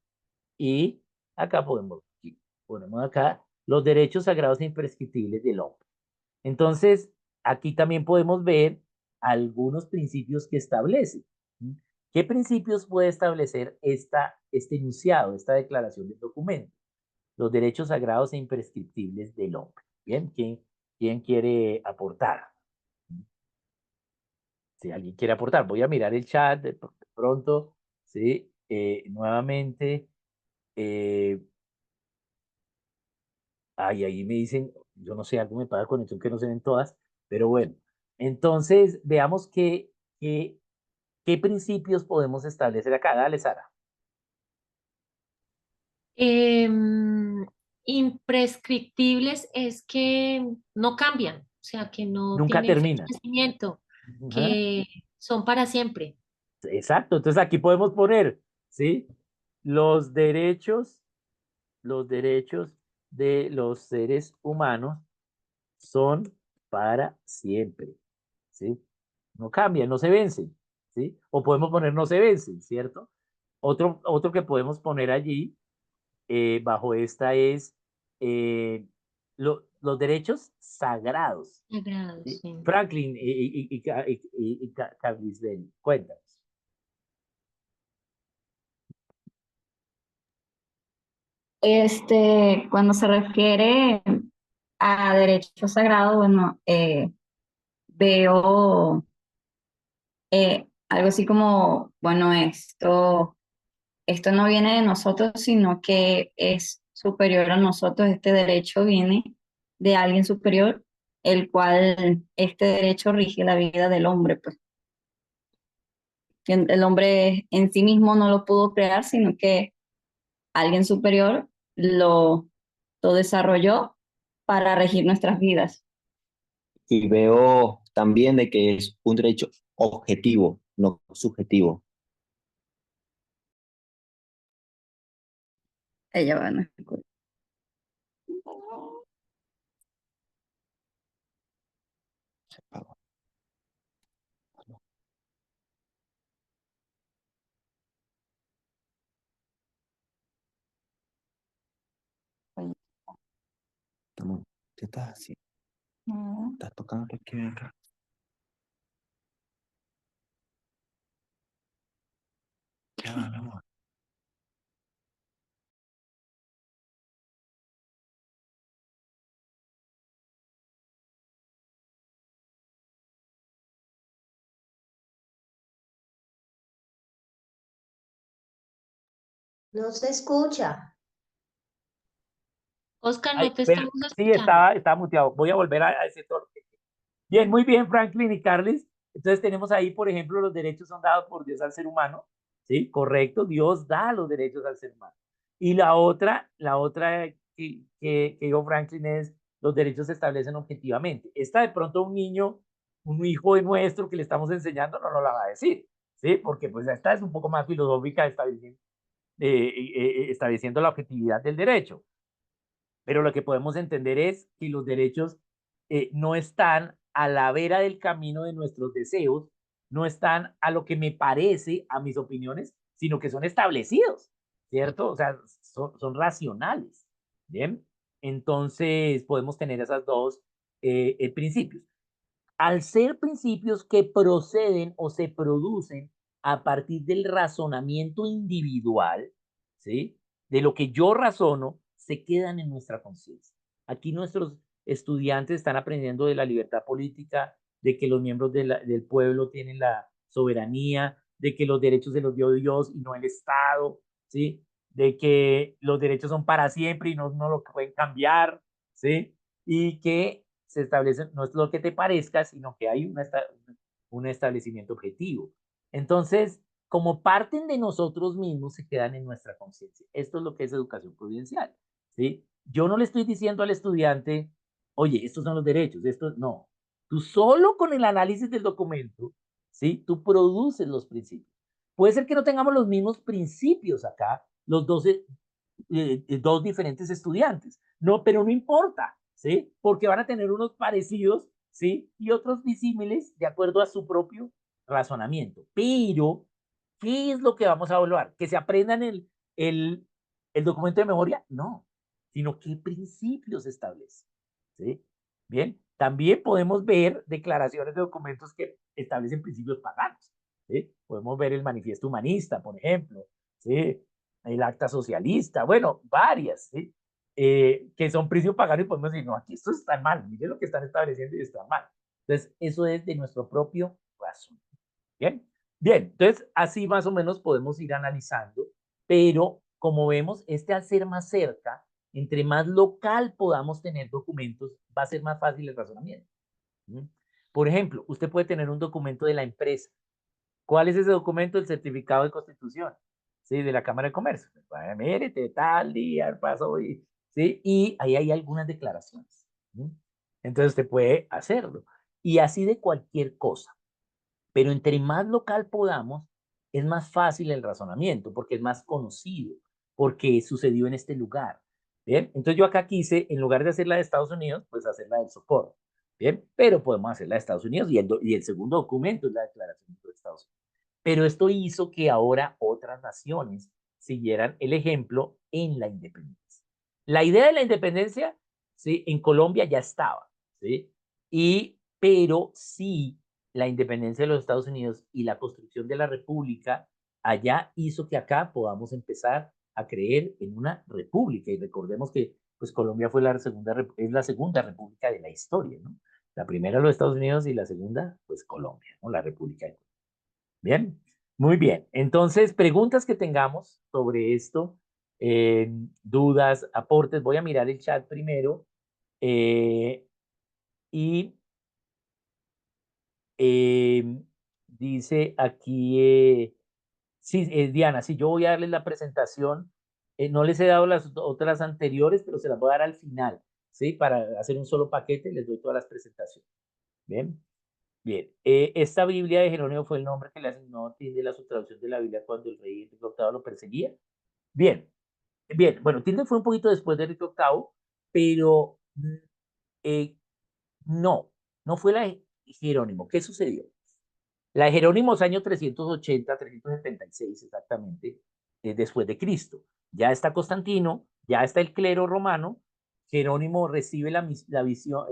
y acá ponemos acá los derechos sagrados e imprescriptibles del hombre. Entonces, aquí también podemos ver algunos principios que establece. ¿Qué principios puede establecer este enunciado, esta declaración del documento? Los derechos sagrados e imprescriptibles del hombre. Bien, ¿quién quiere aportar? Si alguien quiere aportar, voy a mirar el chat de pronto, ¿sí? Nuevamente, eh, ahí me dicen, yo no sé, algo me pasa con conexión que no se ven todas, pero bueno, entonces veamos qué principios podemos establecer acá. Dale, Sara. Em, Imprescriptibles es que no cambian, o sea, que no Nunca tienen fecha terminan. de vencimiento, Ajá. que son para siempre. Exacto, entonces aquí podemos poner, ¿sí? Los derechos, los derechos de los seres humanos son para siempre, ¿sí? No cambian, no se vencen, ¿sí? O podemos poner no se vencen, ¿cierto? Otro que podemos poner allí, bajo esta es los derechos sagrados, Sagrados, ¿sí? sí. Franklin Cabrisbel, cuéntanos. Cuando se refiere a derecho sagrado, bueno, veo algo así como, bueno, esto no viene de nosotros, sino que es superior a nosotros. Este derecho viene de alguien superior, el cual este derecho rige la vida del hombre, pues. Que el hombre en sí mismo no lo pudo crear, sino que alguien superior lo desarrolló para regir nuestras vidas. Y veo también de que es un derecho objetivo, no subjetivo. Ella va, no escucha. Se apagó. ¿Qué estás haciendo? ¿Estás tocando aquí acá? Ya va, mi amor. No se escucha. Oscar, Ay, no te pero estamos sí, escuchando. estaba muteado. Voy a volver a decir todo. Bien, muy bien, Franklin y Carles. Entonces tenemos ahí, por ejemplo, los derechos son dados por Dios al ser humano. ¿Sí? Correcto, Dios da los derechos al ser humano. Y la otra que dijo Franklin es, los derechos se establecen objetivamente. Esta de pronto un niño, un hijo de nuestro que le estamos enseñando no nos la va a decir, ¿sí? Porque pues esta es un poco más filosófica, estableciendo la objetividad del derecho. Pero lo que podemos entender es que los derechos no están a la vera del camino de nuestros deseos, no están a lo que me parece, a mis opiniones, sino que son establecidos, ¿cierto? O sea, son racionales, ¿bien? Entonces podemos tener esas dos principios. Al ser principios que proceden o se producen a partir del razonamiento individual, ¿sí? De lo que yo razono, se quedan en nuestra conciencia. Aquí nuestros estudiantes están aprendiendo de la libertad política, de que los miembros del pueblo tienen la soberanía, de que los derechos se los dio Dios y no el Estado, ¿sí? De que los derechos son para siempre y no lo pueden cambiar, ¿sí? Y que se establece, no es lo que te parezca, sino que hay un establecimiento objetivo. Entonces, como parten de nosotros mismos, se quedan en nuestra conciencia. Esto es lo que es educación providencial, ¿sí? Yo no le estoy diciendo al estudiante, oye, estos son los derechos, estos no. Tú solo con el análisis del documento, ¿sí? Tú produces los principios. Puede ser que no tengamos los mismos principios acá, los 12, dos diferentes estudiantes. No, pero no importa, ¿sí? Porque van a tener unos parecidos, ¿sí? Y otros disímiles de acuerdo a su propio razonamiento. Pero, ¿qué es lo que vamos a evaluar? ¿Que se aprendan el documento de memoria? No, sino qué principios establece, ¿sí? Bien, también podemos ver declaraciones de documentos que establecen principios paganos, ¿sí? Podemos ver el manifiesto humanista, por ejemplo, ¿sí? El acta socialista, bueno, varias, ¿sí? Que son principios paganos y podemos decir, no, aquí esto está mal, miren lo que están estableciendo y está mal. Entonces, eso es de nuestro propio razón. Bien, bien, entonces así más o menos podemos ir analizando, pero como vemos, al ser más cerca, entre más local podamos tener documentos, va a ser más fácil el razonamiento. ¿Mm? Por ejemplo, usted puede tener un documento de la empresa. ¿Cuál es ese documento? El certificado de constitución, ¿sí? De la Cámara de Comercio. Bueno, mírete, tal día pasó, ¿sí? Y ahí hay algunas declaraciones. ¿Mm? Entonces usted puede hacerlo. Y así de cualquier cosa. Pero entre más local podamos, es más fácil el razonamiento, porque es más conocido, porque sucedió en este lugar. Bien, entonces yo acá quise, en lugar de hacer la de Estados Unidos, pues hacer la del Socorro. Bien, pero podemos hacer la de Estados Unidos y el segundo documento es la declaración de Estados Unidos. Pero esto hizo que ahora otras naciones siguieran el ejemplo en la independencia. La idea de la independencia, ¿sí? En Colombia ya estaba, ¿sí? Pero sí, la independencia de los Estados Unidos y la construcción de la república allá hizo que acá podamos empezar a creer en una república. Y recordemos que pues Colombia fue es la segunda república de la historia, ¿no? La primera los Estados Unidos y la segunda, pues Colombia, ¿no? La República de Colombia. Bien, muy bien. Entonces, preguntas que tengamos sobre esto, dudas, aportes. Voy a mirar el chat primero. eh, y dice aquí, sí, Diana, sí, yo voy a darles la presentación. No les he dado las otras anteriores, pero se las voy a dar al final, ¿sí? Para hacer un solo paquete, les doy todas las presentaciones. Bien. Bien, esta Biblia de Jerónimo fue el nombre que le asignó Tilde a su traducción de la Biblia cuando el rey Enrique VIII lo perseguía. Bien, Bien, bueno, Tyndale fue un poquito después de Enrique VIII, pero eh, no, no fue la de Jerónimo. ¿Qué sucedió? La de Jerónimo es año 380, 376 exactamente, después de Cristo. Ya está Constantino, ya está el clero romano. Jerónimo recibe la visión,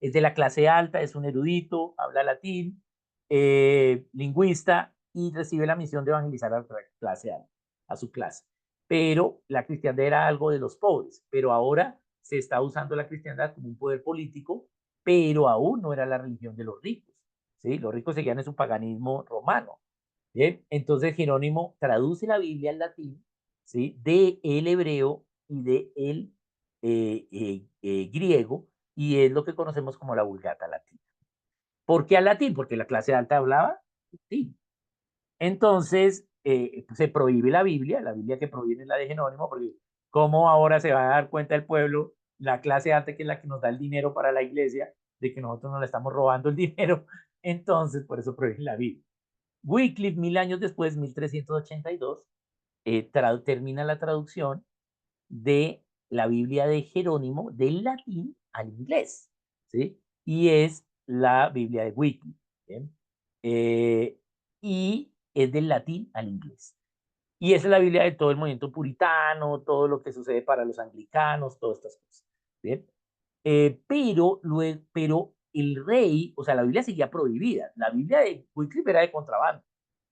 es de la clase alta, es un erudito, habla latín, lingüista, y recibe la misión de evangelizar a la clase alta, a su clase. Pero la cristiandad era algo de los pobres, pero ahora se está usando la cristiandad como un poder político, pero aún no era la religión de los ricos. ¿Sí? Los ricos seguían en su paganismo romano. ¿Bien? Entonces Jerónimo traduce la Biblia al latín, ¿sí? De el hebreo y de el griego, y es lo que conocemos como la Vulgata latina. ¿Por qué al latín? Porque la clase alta hablaba latín. Entonces se prohíbe la Biblia que proviene es la de Jerónimo, porque ¿cómo ahora se va a dar cuenta el pueblo, la clase alta, que es la que nos da el dinero para la iglesia, de que nosotros nos le estamos robando el dinero? Entonces, por eso prohíben la Biblia. Wycliffe, 1000 años después, 1382, termina la traducción de la Biblia de Jerónimo del latín al inglés, ¿sí? Y es la Biblia de Wycliffe, ¿bien? Y es del latín al inglés. Y esa es la Biblia de todo el movimiento puritano, todo lo que sucede para los anglicanos, todas estas cosas, ¿bien? Pero el rey, o sea, la Biblia seguía prohibida. La Biblia de Wycliffe era de contrabando,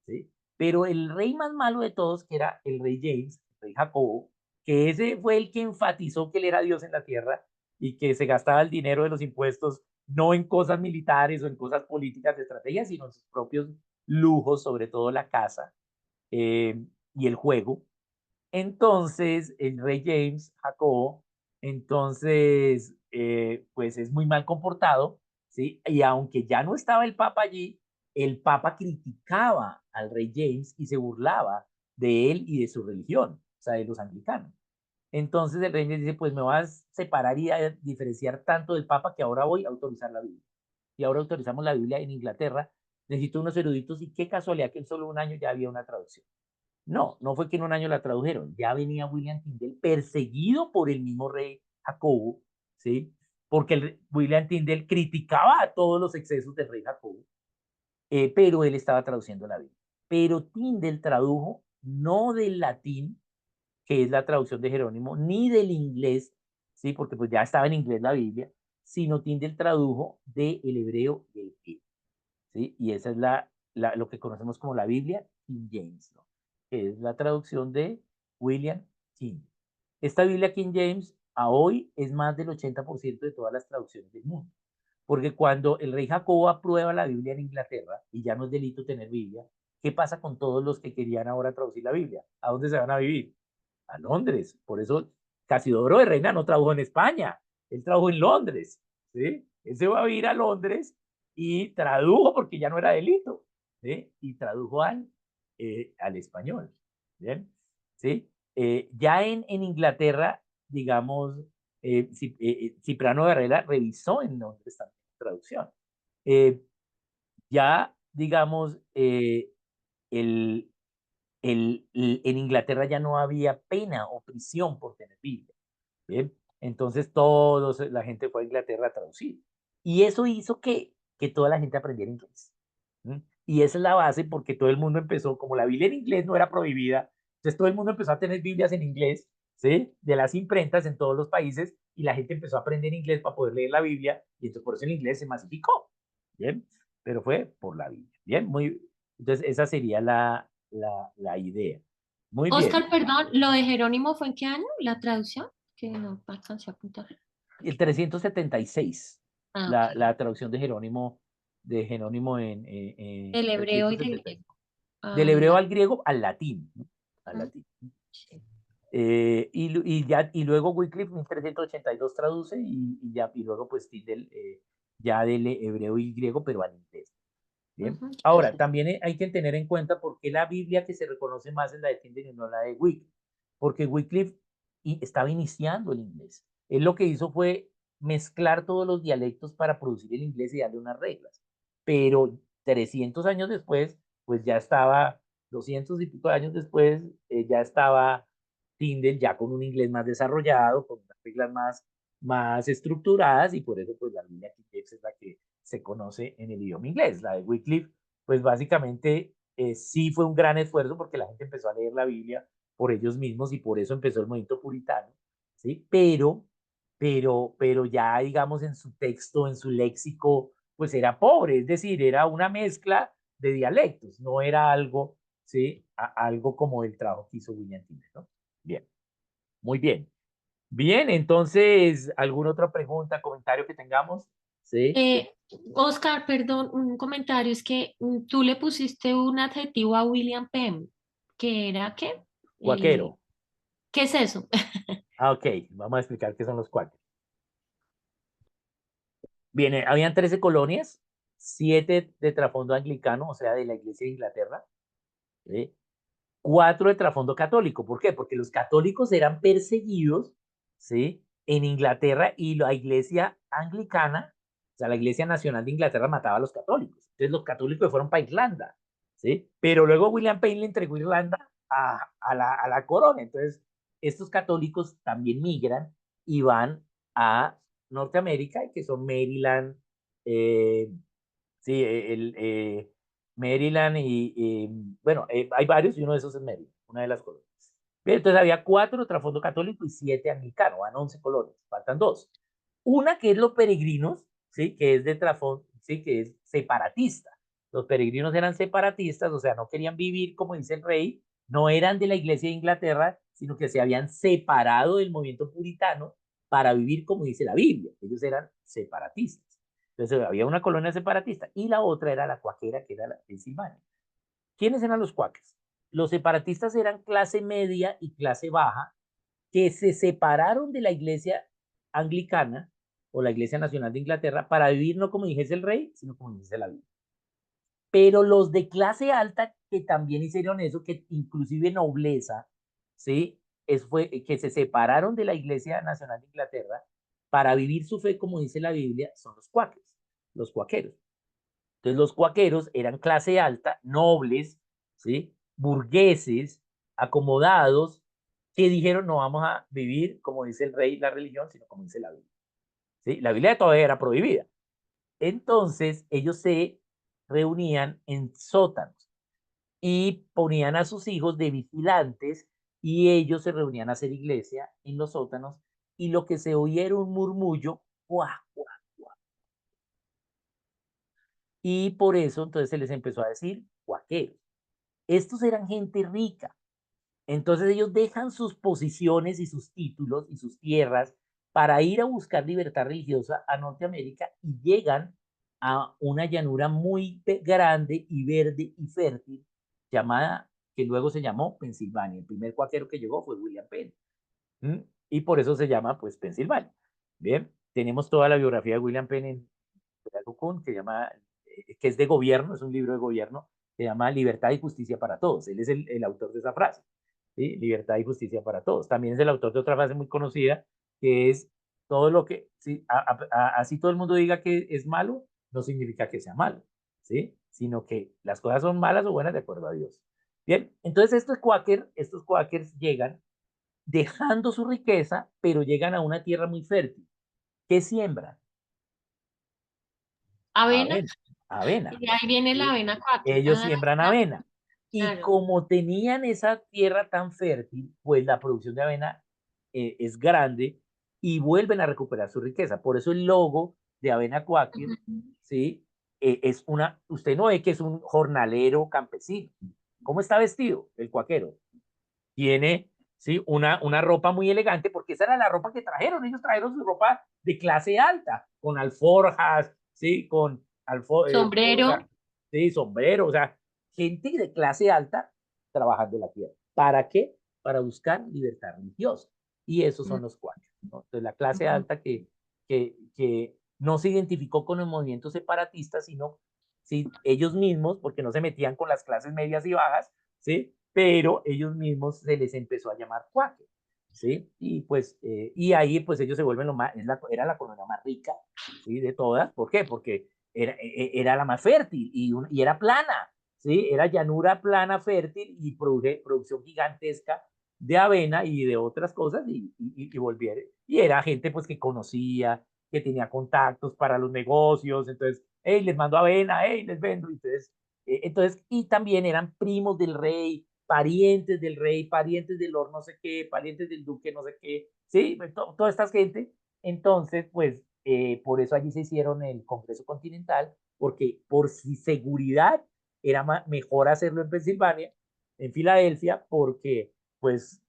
¿sí? Pero el rey más malo de todos, que era el rey James, el rey Jacobo, que ese fue el que enfatizó que él era Dios en la tierra y que se gastaba el dinero de los impuestos no en cosas militares o en cosas políticas de estrategia, sino en sus propios lujos, sobre todo la casa y el juego. Entonces, el rey James, Jacobo, entonces, pues es muy mal comportado, ¿sí? Y aunque ya no estaba el Papa allí, el Papa criticaba al rey James y se burlaba de él y de su religión, o sea, de los anglicanos. Entonces el rey James dice, pues me vas a separar y a diferenciar tanto del Papa que ahora voy a autorizar la Biblia. Y ahora autorizamos la Biblia en Inglaterra. Necesito unos eruditos y qué casualidad que en solo un año ya había una traducción. No, no fue que en un año la tradujeron, ya venía William Tyndale perseguido por el mismo rey Jacobo, ¿sí? Porque William Tyndale criticaba a todos los excesos del rey Jacobo, pero él estaba traduciendo la Biblia. Pero Tyndale tradujo no del latín, que es la traducción de Jerónimo, ni del inglés, ¿sí? Porque pues ya estaba en inglés la Biblia, sino Tyndale tradujo del hebreo y el griego. ¿Sí? Y esa es lo que conocemos como la Biblia King James, ¿no? Que es la traducción de William King. Esta Biblia King James a hoy es más del 80% de todas las traducciones del mundo. Porque cuando el rey Jacobo aprueba la Biblia en Inglaterra, y ya no es delito tener Biblia, ¿qué pasa con todos los que querían ahora traducir la Biblia? ¿A dónde se van a vivir? A Londres. Por eso Casiodoro de Reina no trabajó en España, él trabajó en Londres, ¿sí? Él se va a ir a Londres y tradujo porque ya no era delito, ¿sí? Y tradujo al español, ¿bien? ¿Sí? Ya en Inglaterra, digamos, Cipriano Varela revisó en Londres también la traducción. Eh, ya, digamos, el, en Inglaterra ya no había pena o prisión por tener Biblia. ¿Bien? Entonces la gente fue a Inglaterra a traducir. Y eso hizo que toda la gente aprendiera inglés. ¿Sí? Y esa es la base porque todo el mundo empezó, como la Biblia en inglés no era prohibida, entonces todo el mundo empezó a tener Biblias en inglés, ¿sí? De las imprentas en todos los países, y la gente empezó a aprender inglés para poder leer la Biblia, y entonces por eso el inglés se masificó. ¿Bien? Pero fue por la Biblia. Bien, entonces esa sería la idea. Muy bien. Oscar, perdón, ¿lo de Jerónimo fue en qué año? ¿La traducción? Que no alcancé a apuntar. El 376, Ah, la ok. traducción de Jerónimo Del el hebreo y del 376. griego. Del Ah, hebreo al griego al latín, ¿no? Al ujú, latín. sí. Y luego Wycliffe 1382 traduce y luego pues Tyndale ya del hebreo y griego, pero al inglés. Bien. Ujú, ya, Ahora, ya. también hay que tener en cuenta por qué la Biblia que se reconoce más es la de Tyndale y no la de Wycliffe. Porque Wycliffe estaba iniciando el inglés. Él lo que hizo fue mezclar todos los dialectos para producir el inglés y darle unas reglas. Pero 300 años después, pues ya estaba, 200 y pico de años después, ya estaba Tyndale ya con un inglés más desarrollado, con unas reglas más estructuradas, y por eso pues la Biblia King James es la que se conoce en el idioma inglés. La de Wycliffe, pues básicamente sí fue un gran esfuerzo porque la gente empezó a leer la Biblia por ellos mismos y por eso empezó el movimiento puritano, ¿sí? Pero ya digamos en su texto, en su léxico, pues era pobre, es decir, era una mezcla de dialectos, no era algo, ¿sí? Algo como el trabajo que hizo William Tyndale, ¿no? Bien, muy bien. Bien, entonces, ¿alguna otra pregunta, comentario que tengamos? ¿Sí? Eh, Oscar, perdón, un comentario es que tú le pusiste un adjetivo a William Penn, que era ¿qué? Cuaquero. ¿Qué es eso? Ah, ok, vamos a explicar qué son los cuáqueros. Bien, habían 13 colonias, 7 de trasfondo anglicano, o sea, de la Iglesia de Inglaterra, ¿sí? 4 de trasfondo católico. ¿Por qué? Porque los católicos eran perseguidos, ¿sí? En Inglaterra, y la Iglesia anglicana, o sea, la Iglesia Nacional de Inglaterra mataba a los católicos. Entonces los católicos fueron para Irlanda, ¿sí? Pero luego William Penn le entregó Irlanda a la corona. Entonces estos católicos también migran y van a Norteamérica, que son Maryland, eh, sí, Maryland bueno, hay varios y uno de esos es Maryland, una de las colonias. Bien, entonces había 4 de trasfondo católico y 7 anglicano, van 11 colonias, faltan 2. Una que es los peregrinos, ¿sí? Que es de trasfondo, ¿sí? Que es separatista. Los peregrinos eran separatistas, o sea, no querían vivir como dice el rey, no eran de la Iglesia de Inglaterra, sino que se habían separado del movimiento puritano para vivir como dice la Biblia. Ellos eran separatistas. Entonces había una colonia separatista y la otra era la cuáquera, que era la Pensilvania. ¿Quiénes eran los cuáqueros? Los separatistas eran clase media y clase baja que se separaron de la iglesia anglicana o la Iglesia Nacional de Inglaterra para vivir no como dijese el rey, sino como dijese la Biblia. Pero los de clase alta que también hicieron eso, que inclusive nobleza, ¿sí? Fue que se separaron de la Iglesia Nacional de Inglaterra para vivir su fe como dice la Biblia, son los cuáqueros, los cuáqueros. Entonces los cuáqueros eran clase alta, nobles, ¿sí? Burgueses, acomodados, que dijeron no vamos a vivir como dice el rey la religión, sino como dice la Biblia. ¿Sí? La Biblia todavía era prohibida. Entonces ellos se reunían en sótanos y ponían a sus hijos de vigilantes y ellos se reunían a hacer iglesia en los sótanos y lo que se oía era un murmullo, ¡guau, guau! Y por eso entonces se les empezó a decir cuáqueros. Estos eran gente rica. Entonces ellos dejan sus posiciones y sus títulos y sus tierras para ir a buscar libertad religiosa a Norteamérica y llegan a una llanura muy grande y verde y fértil llamada, que luego se llamó Pensilvania. El primer cuáquero que llegó fue William Penn. ¿Mm? Y por eso se llama pues Pensilvania. Bien, tenemos toda la biografía de William Penn en Kuhn, que es de gobierno, es un libro de gobierno, se llama Libertad y Justicia para Todos. Él es el autor de esa frase, ¿sí? Libertad y justicia para todos. También es el autor de otra frase muy conocida, que es todo lo que, ¿sí? Así todo el mundo diga que es malo, no significa que sea malo, ¿sí? Sino que las cosas son malas o buenas de acuerdo a Dios. Bien, entonces estos quakers llegan dejando su riqueza, pero llegan a una tierra muy fértil. ¿Qué siembran? Avena, Avena, avena. y de ahí viene la ¿Sí? avena cuáquer. Ellos siembran avena. Y Claro. como tenían esa tierra tan fértil, pues la producción de avena es grande y vuelven a recuperar su riqueza. Por eso el logo de Avena Quaker, Ujú. ¿sí? Usted no ve que es un jornalero campesino. ¿Cómo está vestido el cuaquero? Tiene, ¿sí? Una ropa muy elegante, porque esa era la ropa que trajeron. Ellos trajeron su ropa de clase alta, con alforjas, ¿sí? Con Sombrero. sí, sombrero, o sea, gente de clase alta trabajando la tierra. ¿Para qué? Para buscar libertad religiosa. Y esos son los cuatro, ¿no? Entonces, la clase Ujú. alta que no se identificó con el movimiento separatista, sino ¿sí? Ellos mismos, porque no se metían con las clases medias y bajas, ¿sí? Pero ellos mismos se les empezó a llamar cuáquer, ¿sí? Y pues, y ahí pues ellos se vuelven era la colonia más rica, ¿sí? De todas. ¿Por qué? Porque era la más fértil y era plana, ¿sí? Era llanura plana, fértil y producción gigantesca de avena y de otras cosas y volvieron. Y era gente pues que conocía, que tenía contactos para los negocios, entonces, hey, les mando avena, hey, les vendo. Entonces, y también eran primos del rey, parientes del Lord no sé qué, parientes del duque no sé qué, sí, toda esta gente. Entonces, pues, por eso allí se hicieron el Congreso Continental, porque por si seguridad era mejor hacerlo en Pensilvania, en Filadelfia, porque pues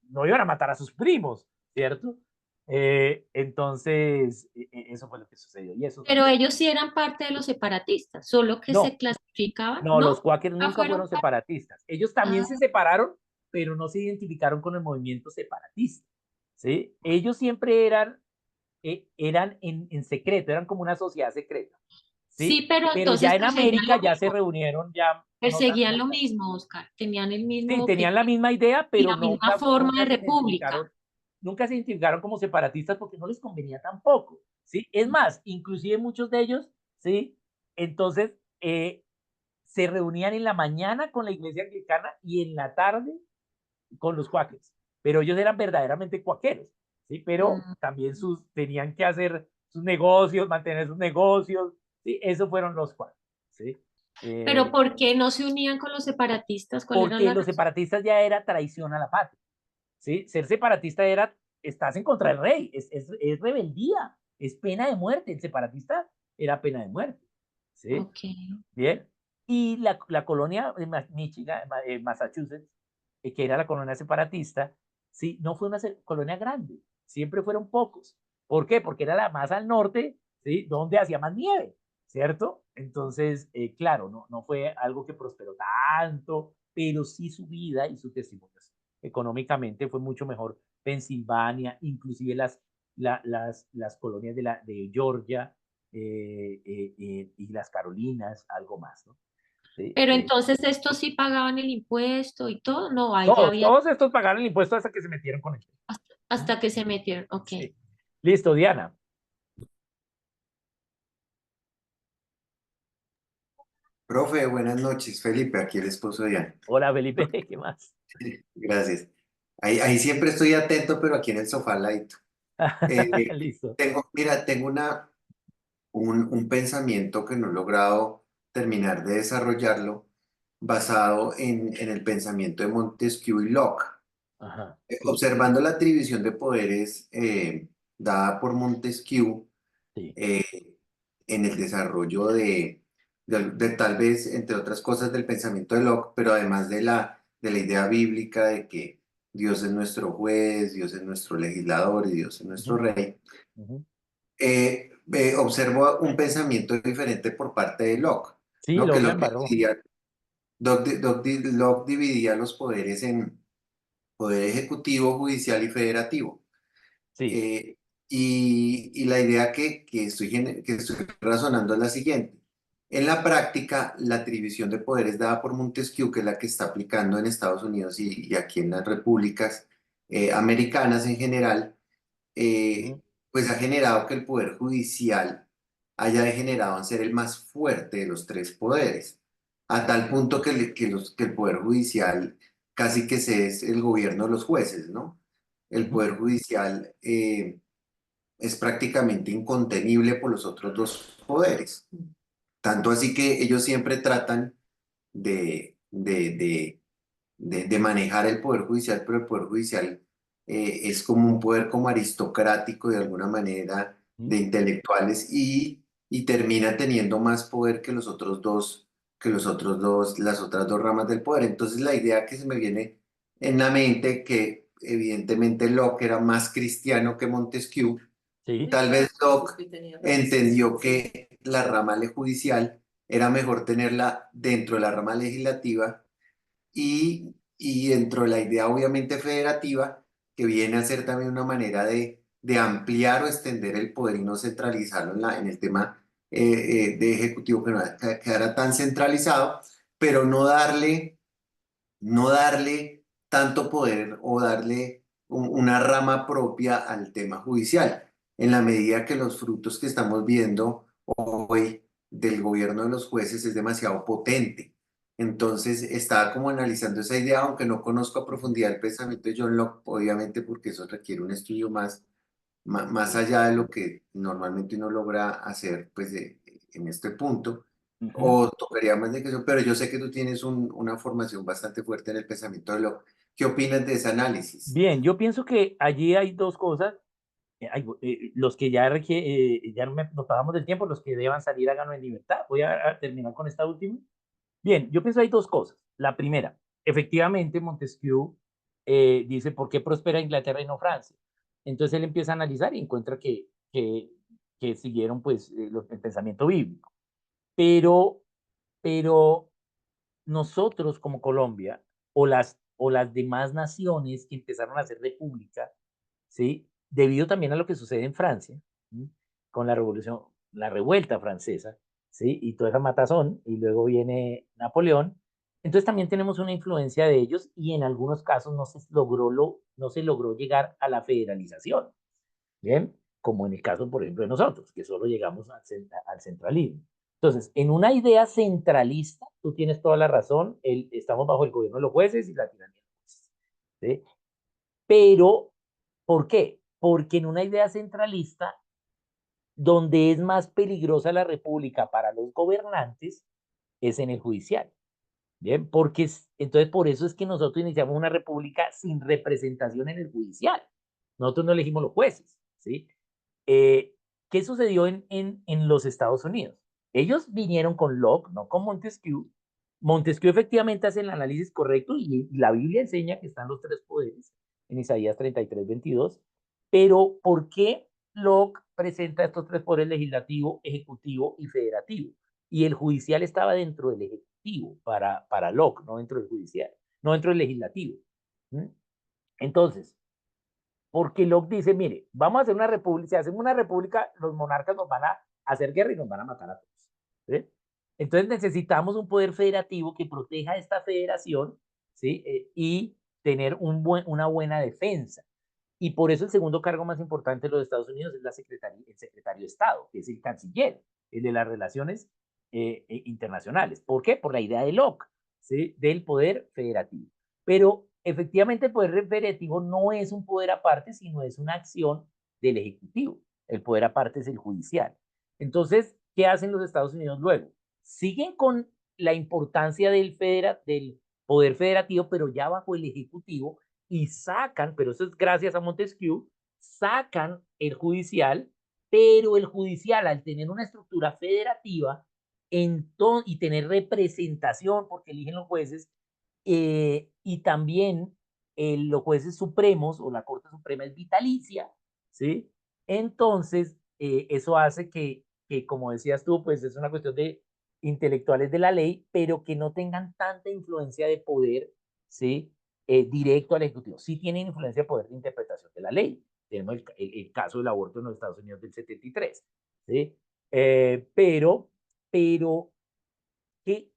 no iban a matar a sus primos, ¿cierto? Entonces, eso fue lo que sucedió. Y eso, Pero ellos sí eran parte de los separatistas, solo que se no, clasificaban, no, los ¿no? Quakers Ah, nunca fueron fueron separatistas. Ellos también ah, se separaron, pero no se identificaron con el movimiento separatista, ¿sí? Ellos siempre eran en secreto, eran como una sociedad secreta, sí, ¿sí? pero Pero entonces ya en perseguían América lo ya se mismo, reunieron, ya no tan, perseguían lo mismo, Oscar, tenían el mismo sí, tenían la objetivo misma idea, y pero la misma forma de república. nunca se identificaron como separatistas porque no les convenía tampoco, ¿sí? Es más, inclusive muchos de ellos, ¿sí? Entonces, se reunían en la mañana con la iglesia anglicana y en la tarde con los cuáqueros, pero ellos eran verdaderamente cuáqueros, ¿sí? Pero Mm. también tenían que hacer sus negocios, mantener sus negocios, ¿sí? Eso fueron los cuáqueros, ¿sí? Pero Eh, ¿por qué no se unían con los separatistas? ¿Cuál era Porque la los razón? separatistas ya era traición a la patria, ¿sí? Ser separatista era, estás en contra del rey, es rebeldía, es pena de muerte, el separatista era pena de muerte, ¿sí? Ok. Bien. Y la colonia de Michigan, Massachusetts, que era la colonia separatista, sí, no fue una colonia grande, siempre fueron pocos. ¿Por qué? Porque era la más al norte, ¿sí? Donde hacía más nieve, ¿cierto? Entonces, claro, no fue algo que prosperó tanto, pero sí su vida y su testimonio económicamente fue mucho mejor. Pensilvania, inclusive las colonias de Georgia, y las Carolinas, algo más, ¿no? Sí, Pero entonces estos sí pagaban el impuesto y todo, no, ahí ya había todos estos pagaron el impuesto hasta que se metieron con el tema. hasta que se metieron. Ok. Sí. Listo, Diana. Profe, buenas noches. Felipe, aquí el esposo de Diana. Hola, Felipe, ¿qué más? Gracias. Ahí siempre estoy atento, pero aquí en el sofá al ladito. Eh, Listo. mira, tengo un pensamiento que no he logrado terminar de desarrollarlo, basado en el pensamiento de Montesquieu y Locke. Ajá, Observando la atribución de poderes dada por Montesquieu, sí. eh, en el desarrollo de tal vez, entre otras cosas, del pensamiento de Locke, pero además de la idea bíblica de que Dios es nuestro juez, Dios es nuestro legislador y Dios es nuestro Ujú, rey. ujú. Observo un pensamiento diferente por parte de Locke, Sí, ¿no? lo Que la Locke embarró. dividía, Locke dividía los poderes en poder ejecutivo, judicial y federativo. Sí. Eh, y la idea que estoy razonando es la siguiente. En la práctica, la atribución de poderes dada por Montesquieu, que es la que está aplicando en Estados Unidos y aquí en las repúblicas americanas en general, Ujú, pues ha generado que el poder judicial haya degenerado en ser el más fuerte de los tres poderes, a tal punto que el poder judicial casi que se es el gobierno de los jueces, ¿no? El ujú, poder judicial es prácticamente incontenible por los otros dos poderes. Tanto así que ellos siempre tratan de manejar el poder judicial, pero el poder judicial es como un poder como aristocrático de alguna manera, ujú. de intelectuales, y termina teniendo más poder las otras dos ramas del poder. Entonces la idea que se me viene en la mente, que evidentemente Locke era más cristiano que Montesquieu, Sí. tal vez Locke entendió que la rama judicial era mejor tenerla dentro de la rama legislativa y dentro de la idea obviamente federativa, que viene a ser también una manera de ampliar o extender el poder y no centralizarlo en el tema de ejecutivo, que no quedara tan centralizado, pero no darle tanto poder o darle una rama propia al tema judicial, en la medida que los frutos que estamos viendo hoy del gobierno de los jueces es demasiado potente. Entonces estaba como analizando esa idea, aunque no conozco a profundidad el pensamiento de John Locke, obviamente porque eso requiere un estudio más allá de lo que normalmente uno logra hacer pues en este punto, Ujú. o tocaría más de que eso, pero yo sé que tú tienes una formación bastante fuerte en el pensamiento de Locke. ¿Qué opinas de ese análisis? Bien, yo pienso que allí hay dos cosas. Los que ya, ya nos pasamos del tiempo, los que deban salir háganlo en libertad. Voy a terminar con esta última. Bien, yo pienso hay dos cosas. La primera, efectivamente, Montesquieu dice, ¿por qué prospera Inglaterra y no Francia? Entonces él empieza a analizar y encuentra que siguieron pues el pensamiento bíblico. Pero, pero nosotros como Colombia o las demás naciones que empezaron a hacer república, ¿sí? Debido también a lo que sucede en Francia, ¿sí? Con la revolución, la revuelta francesa, ¿sí? Y toda esa matazón, y luego viene Napoleón. Entonces también tenemos una influencia de ellos y en algunos casos no se logró llegar a la federalización, ¿bien? Como en el caso, por ejemplo, de nosotros, que solo llegamos al centralismo. Entonces, en una idea centralista, tú tienes toda la razón, estamos bajo el gobierno de los jueces y la tiranía de los jueces, ¿sí? Pero, ¿por qué? Porque en una idea centralista, donde es más peligrosa la república para los gobernantes, es en el judicial. Bien, porque entonces por eso es que nosotros iniciamos una república sin representación en el judicial. Nosotros no elegimos los jueces, ¿sí? ¿Qué sucedió en los Estados Unidos? Ellos vinieron con Locke, no con Montesquieu. Montesquieu efectivamente hace el análisis correcto y la Biblia enseña que están los tres poderes en Isaías 33:22. Pero ¿por qué Locke presenta estos tres poderes: legislativo, ejecutivo y federativo? Y el judicial estaba dentro del ejecutivo para Locke, no dentro del judicial, no dentro del legislativo. ¿Mm? Entonces, porque Locke dice, mire, vamos a hacer una república, si hacemos una república, los monarcas nos van a hacer guerra y nos van a matar a todos. ¿Sí? Entonces necesitamos un poder federativo que proteja esta federación, ¿sí? Y tener una buena defensa. Y por eso el segundo cargo más importante de los Estados Unidos es el secretario de Estado, que es el canciller, el de las relaciones internacionales. ¿Por qué? Por la idea de Locke, ¿sí? Del poder federativo. Pero efectivamente el poder federativo no es un poder aparte, sino es una acción del Ejecutivo. El poder aparte es el judicial. Entonces, ¿qué hacen los Estados Unidos luego? Siguen con la importancia del poder federativo, pero ya bajo el Ejecutivo, y sacan, pero eso es gracias a Montesquieu, sacan el judicial, pero el judicial al tener una estructura federativa y tener representación, porque eligen los jueces, y también los jueces supremos o la Corte Suprema es vitalicia, ¿sí? Entonces, eso hace como decías tú, pues es una cuestión de intelectuales de la ley, pero que no tengan tanta influencia de poder, ¿sí? Directo al Ejecutivo. Sí tienen influencia de poder de interpretación de la ley. Tenemos el caso del aborto en los Estados Unidos del 73, ¿sí? Pero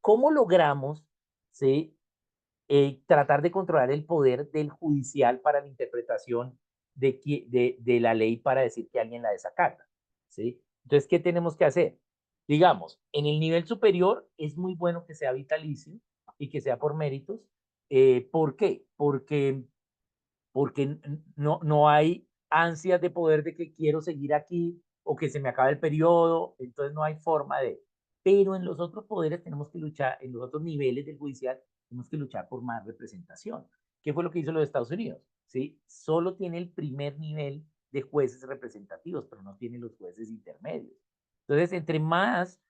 ¿cómo logramos, ¿sí? Tratar de controlar el poder del judicial para la interpretación de la ley para decir que alguien la desacata, ¿sí? Entonces, ¿qué tenemos que hacer? Digamos, en el nivel superior es muy bueno que sea vitalicio y que sea por méritos. ¿Por qué? Porque no hay ansias de poder de que quiero seguir aquí o que se me acabe el periodo, entonces no hay forma de. Pero en los otros poderes tenemos que luchar, en los otros niveles del judicial, tenemos que luchar por más representación. ¿Qué fue lo que hizo los Estados Unidos? ¿Sí? Solo tiene el primer nivel de jueces representativos, pero no tiene los jueces intermedios. Entonces, entre más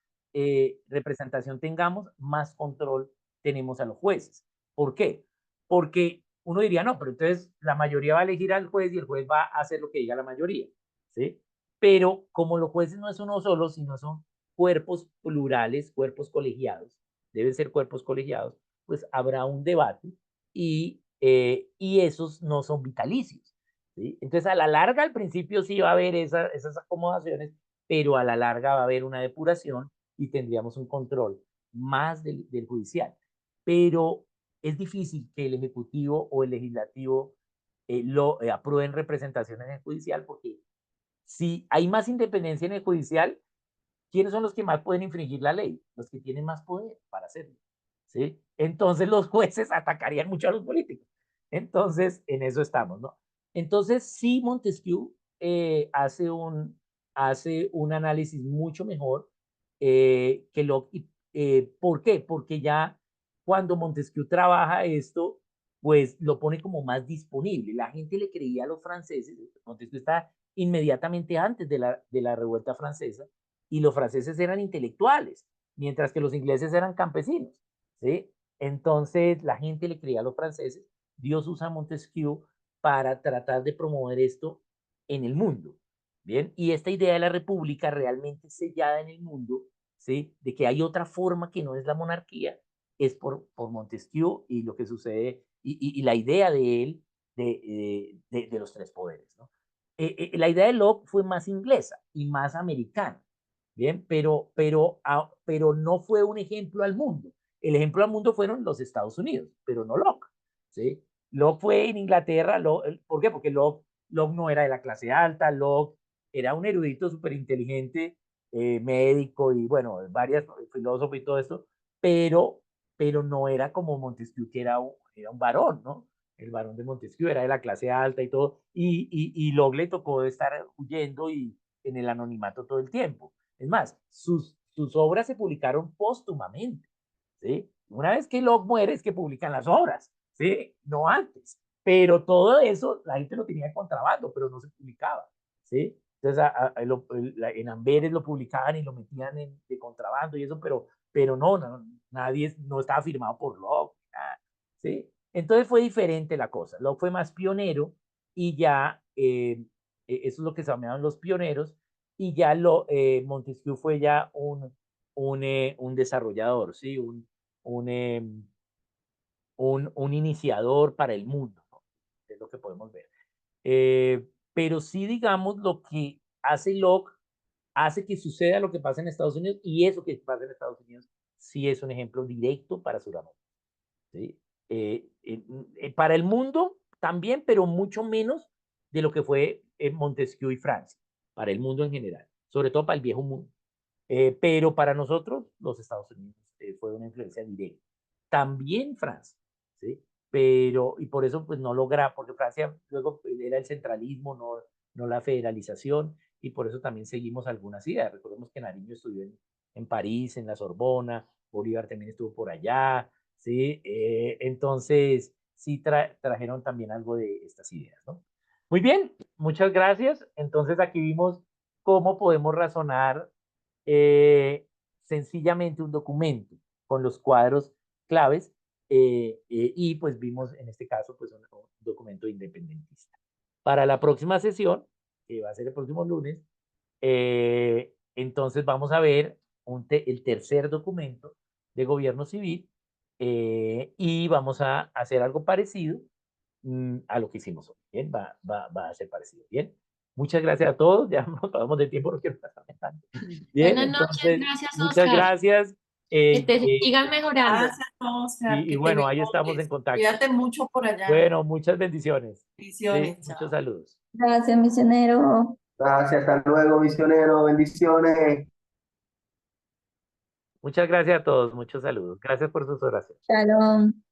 representación tengamos, más control tenemos a los jueces. ¿Por qué? Porque uno diría, no, pero entonces la mayoría va a elegir al juez y el juez va a hacer lo que diga la mayoría, ¿sí? Pero como los jueces no es uno solo, sino son cuerpos plurales, cuerpos colegiados, deben ser cuerpos colegiados, pues habrá un debate y esos no son vitalicios, ¿sí? Entonces a la larga, al principio sí va a haber esas acomodaciones, pero a la larga va a haber una depuración y tendríamos un control más del judicial. Pero es difícil que el Ejecutivo o el Legislativo aprueben representación en el judicial, porque si hay más independencia en el judicial, ¿quiénes son los que más pueden infringir la ley? Los que tienen más poder para hacerlo. ¿sí? Entonces los jueces atacarían mucho a los políticos. Entonces, en eso estamos, ¿no? Entonces, sí, Montesquieu hace un análisis mucho mejor que Locke. ¿Por qué? Porque ya cuando Montesquieu trabaja esto, pues lo pone como más disponible. La gente le creía a los franceses. Montesquieu está inmediatamente antes de la Revuelta Francesa, y los franceses eran intelectuales, mientras que los ingleses eran campesinos, ¿sí? Entonces la gente le creía a los franceses. Dios usa a Montesquieu para tratar de promover esto en el mundo, ¿bien? Y esta idea de la república realmente sellada en el mundo, ¿sí? De que hay otra forma que no es la monarquía, es por Montesquieu, y lo que sucede, y la idea de él de los tres poderes, ¿no? La idea de Locke fue más inglesa y más americana, ¿bien? Pero no fue un ejemplo al mundo. El ejemplo al mundo fueron los Estados Unidos, pero no Locke, ¿sí? Locke fue en Inglaterra. ¿Por qué? Porque Locke no era de la clase alta. Locke era un erudito súper inteligente, médico y bueno, varias filósofo y todo esto, pero, pero no era como Montesquieu, que era un varón, ¿no? El varón de Montesquieu era de la clase alta y todo, y Locke le tocó estar huyendo y en el anonimato todo el tiempo. Es más, sus obras se publicaron póstumamente, ¿sí? Una vez que Locke muere es que publican las obras, ¿sí? No antes. Pero todo eso la gente lo tenía en contrabando, pero no se publicaba, ¿sí? Entonces en Amberes lo publicaban y lo metían de contrabando y eso, pero no, nadie, no estaba firmado por Locke, ¿sí? Entonces fue diferente la cosa. Locke fue más pionero y ya, eso es lo que se llamaban los pioneros, y ya Montesquieu fue ya un desarrollador, ¿sí? Un iniciador para el mundo, ¿no? Es lo que podemos ver. Pero sí, digamos, lo que hace Locke hace que suceda lo que pasa en Estados Unidos, y eso que pasa en Estados Unidos sí es un ejemplo directo para Sudamérica, ¿sí? Para el mundo también, pero mucho menos de lo que fue Montesquieu y Francia, para el mundo en general, sobre todo para el viejo mundo. Pero para nosotros, los Estados Unidos fue una influencia directa. También Francia, ¿sí? Pero, y por eso, pues no logra, porque Francia luego era el centralismo, no la federalización, y por eso también seguimos algunas ideas. Recordemos que Nariño estudió en París, en la Sorbona, Bolívar también estuvo por allá, ¿sí? Entonces, sí trajeron también algo de estas ideas, ¿no? Muy bien, muchas gracias. Entonces, aquí vimos cómo podemos razonar sencillamente un documento con los cuadros claves, y pues vimos en este caso pues un documento independentista. Para la próxima sesión, que va a ser el próximo lunes, entonces vamos a ver el tercer documento de gobierno civil, y vamos a hacer algo parecido a lo que hicimos hoy. Bien, va a ser parecido. Bien, muchas gracias a todos. Ya nos pasamos de tiempo, no quiero pasar tanto. Bien, Buenas noches, entonces, gracias, muchas Oscar. gracias. Que te sigan mejorando. Gracias, Oscar, Y que te bueno, ahí estamos en mejores. contacto. Cuídate mucho por allá. Bueno, muchas bendiciones. Sí, Bendiciones, muchos chao. saludos. Gracias, misionero. Gracias, hasta luego, misionero. Bendiciones. Muchas gracias a todos, muchos saludos. Gracias por sus oraciones. Shalom.